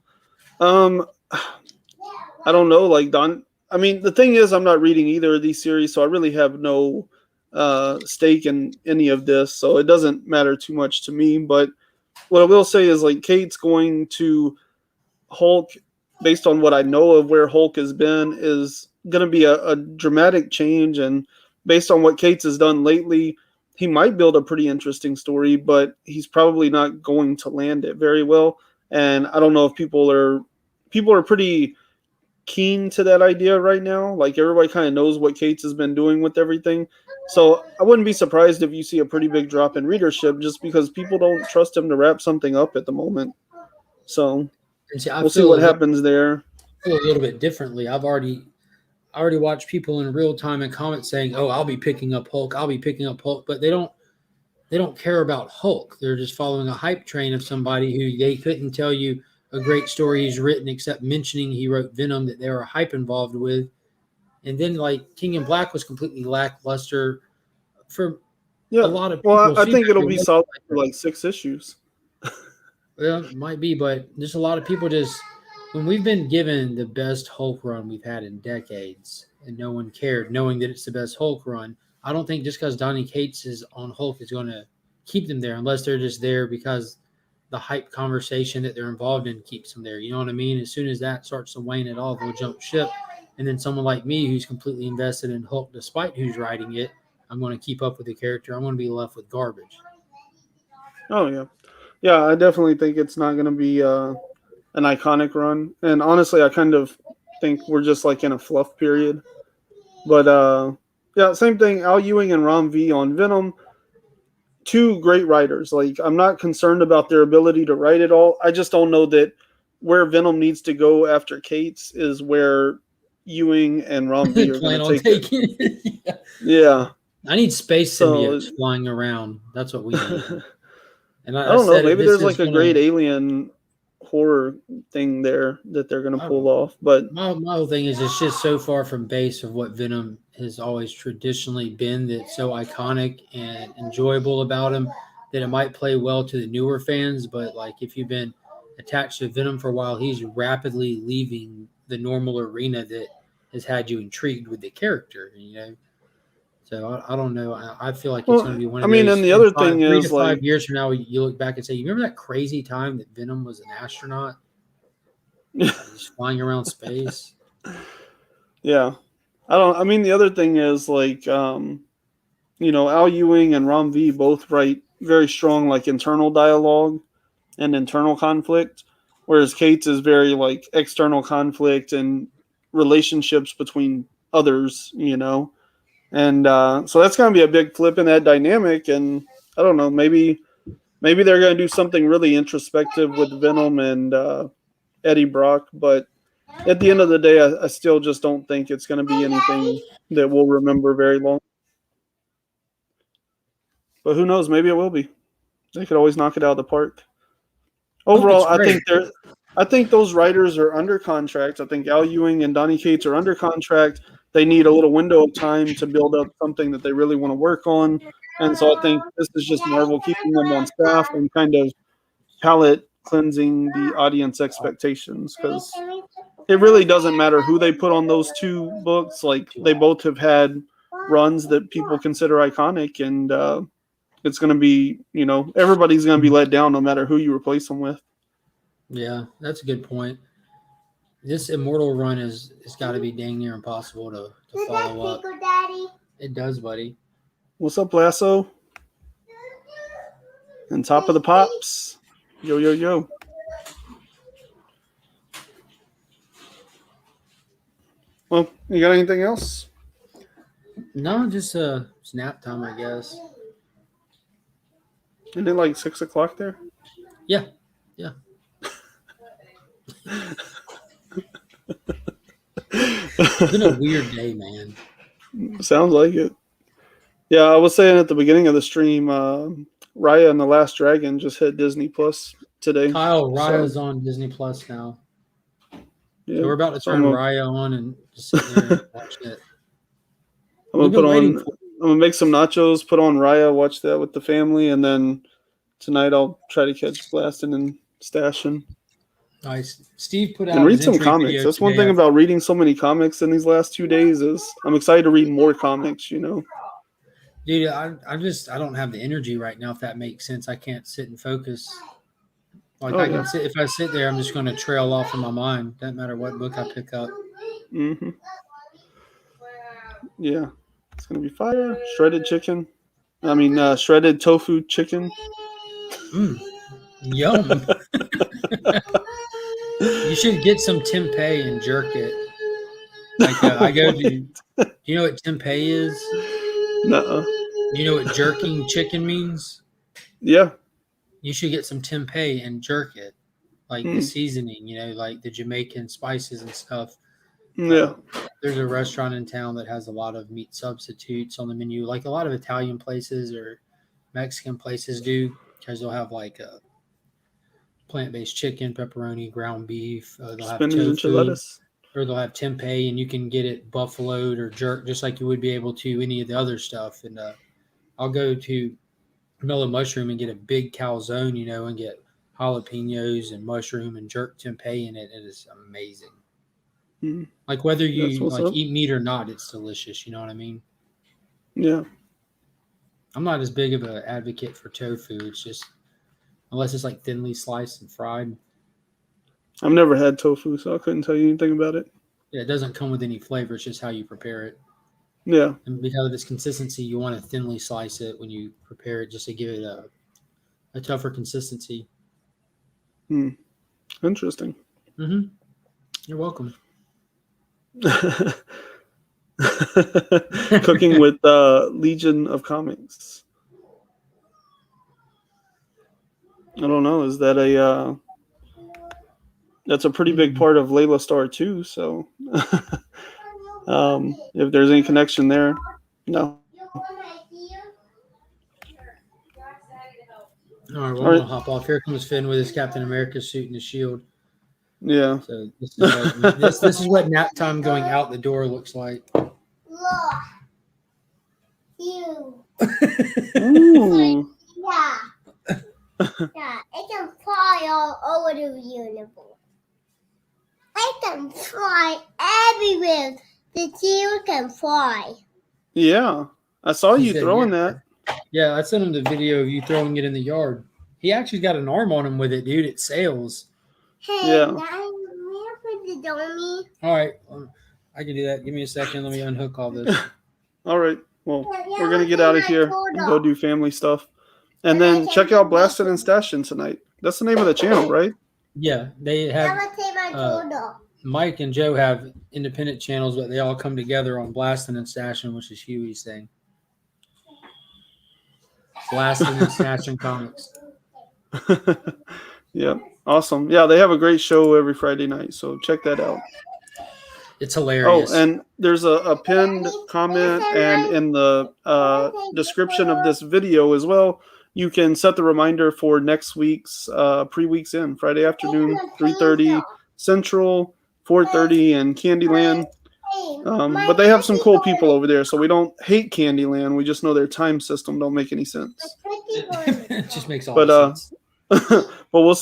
Um, I don't know, like Don. I mean, the thing is, I'm not reading either of these series, so I really have no stake in any of this, so it doesn't matter too much to me. But what I will say is, like, Kate's going to Hulk, based on what I know of where Hulk has been, is going to be a dramatic change. And based on what Cates has done lately, he might build a pretty interesting story, but he's probably not going to land it very well. And I don't know if people are pretty keen to that idea right now. Like, everybody kind of knows what Cates has been doing with everything. So I wouldn't be surprised if you see a pretty big drop in readership just because people don't trust him to wrap something up at the moment. So And see, I we'll see feel what happens there. a little bit differently. I already watched people in real time in comments saying, "Oh, I'll be picking up Hulk. I'll be picking up Hulk," but they don't care about Hulk. They're just following a hype train of somebody who they couldn't tell you a great story he's written except mentioning he wrote Venom that there were hype involved with. And then like King in Black was completely lackluster for a Yeah. lot of Well, people. I think it'll Feedback be was solid for like 6 issues. well, it might be, but there's a lot of people just when we've been given the best Hulk run we've had in decades, and no one cared, knowing that it's the best Hulk run. I don't think just because Donny Cates is on Hulk is going to keep them there, unless they're just there because the hype conversation that they're involved in keeps them there. You know what I mean? As soon as that starts to wane at all, they'll jump ship. And then someone like me, who's completely invested in Hulk, despite who's writing it, I'm going to keep up with the character. I'm going to be left with garbage. Oh yeah, yeah. I definitely think it's not going to be an iconic run. And honestly, I kind of think we're just like in a fluff period. But yeah, same thing. Al Ewing and Ron V on Venom, two great writers. Like, I'm not concerned about their ability to write it all. I just don't know that where Venom needs to go after Cates is where Ewing and Ron V are going Plan to on take it. taking it. Yeah. Yeah. I need space So symbiotes flying around. That's what we need. And I I don't know. said Maybe this there's is like a going great to. alien horror thing there that they're going to pull off. But My whole thing is it's just so far from base of what Venom has always traditionally been that's so iconic and enjoyable about him that it might play well to the newer fans. But like if you've been attached to Venom for a while, he's rapidly leaving the normal arena that has had you intrigued with the character, you know. So I don't know. I feel like it's going to well, be one I of mean, those and the in other thing 3 to is 5 like, years from now, you look back and say, you remember that crazy time that Venom was an astronaut? Just flying around space. yeah, I mean, the other thing is like, Al Ewing and Rom V both write very strong like internal dialogue and internal conflict, whereas Cates is very like external conflict and relationships between others. And so that's going to be a big flip in that dynamic. And I don't know, maybe they're going to do something really introspective with Venom and Eddie Brock, but at the end of the day, I still just don't think it's going to be anything that we'll remember very long. But who knows? Maybe it will be. They could always knock it out of the park. Overall, I think those writers are under contract. I think Al Ewing and Donny Cates are under contract. They need a little window of time to build up something that they really want to work on. And so I think this is just Marvel keeping them on staff and kind of palate cleansing the audience expectations, because it really doesn't matter who they put on those two books. Like, they both have had runs that people consider iconic, and it's going to be, everybody's going to be let down no matter who you replace them with. Yeah, that's a good point. This Immortal run is got to be dang near impossible to follow up. It does, buddy. What's up, Lasso? And Top of the Pops. Yo, yo, yo. Well, you got anything else? No, just snap time, I guess. Isn't it like 6 o'clock there? Yeah. It's been a weird day, man. Sounds like it. Yeah, I was saying at the beginning of the stream, Raya and the Last Dragon just hit Disney Plus today. Kyle, So, Raya's on Disney Plus now. yeah. So we're about to So turn Raya on and just sit there and watch it. I'm We've gonna been waiting I'm gonna make some nachos, put on Raya, watch that with the family, and then tonight I'll try to catch Blasting and Stashing. Nice. Steve put And out read his some entry comics. video That's one today. thing about reading so many comics in these last 2 days is I'm excited to read more comics, you know. Dude, I don't have the energy right now, if that makes sense. I can't sit and focus. Like Oh, I yeah. can sit, if I sit there, I'm just going to trail off in my mind. Doesn't matter what book I pick up. Mm-hmm. Yeah. It's gonna be fire. Shredded tofu chicken. Yum. You should get some tempeh and jerk it. Like I go to. Do you know what tempeh is? Nuh-uh. Do you know what jerking chicken means? Yeah. You should get some tempeh and jerk it, like the seasoning. You know, like the Jamaican spices and stuff. Yeah. There's a restaurant in town that has a lot of meat substitutes on the menu, like a lot of Italian places or Mexican places do, because they'll have like a plant-based chicken, pepperoni, ground beef. They'll have Spinach and tofu, lettuce. or they'll have tempeh, and you can get it buffaloed or jerked just like you would be able to any of the other stuff. And I'll go to Mellow Mushroom and get a big calzone, you know, and get jalapenos and mushroom and jerk tempeh in it. It is amazing. Like whether you like eat meat or not, it's delicious. You know what I mean? Yeah. I'm not as big of an advocate for tofu. It's just unless it's like thinly sliced and fried. I've never had tofu, so I couldn't tell you anything about it. Yeah, it doesn't come with any flavor. It's just how you prepare it. Yeah. And because of its consistency, you want to thinly slice it when you prepare it, just to give it a tougher consistency. Interesting. Mm-hmm. You're welcome. Cooking with Legion of Comics. I don't know. Is that that's a pretty big part of Layla Star too? So, if there's any connection there, no. All right, well, I'm gonna hop off. Here comes Finn with his Captain America suit and his shield. Yeah. So this is what nap time going out the door looks like. Look. You. Ooh. Yeah. Yeah, it can fly all over the universe. It can fly everywhere. The shield can fly. Yeah. I saw you throwing that. Yeah, I sent him the video of you throwing it in the yard. He actually got an arm on him with it, dude. It sails. Hey, Yeah. Dad, put the dummy. All right, I can do that. Give me a second. Let me unhook all this. All right. Well, we're going to get out of here and go do family stuff. And then check out Blasted and Stashing tonight. That's the name of the channel, right? Yeah, they have Mike and Joe have independent channels, but they all come together on Blasting and Stashing, which is Huey's thing. Blasting and Stashing Comics. Yeah. Awesome. Yeah, they have a great show every Friday night, so check that out. It's hilarious. Oh, and there's a pinned comment, and in the description of this video as well, you can set the reminder for next week's pre-weeks in, Friday afternoon, 3:30 Central, 4:30 in Candyland. But they have some cool people over there, so we don't hate Candyland. We just know their time system don't make any sense. It just makes all But sense. but we'll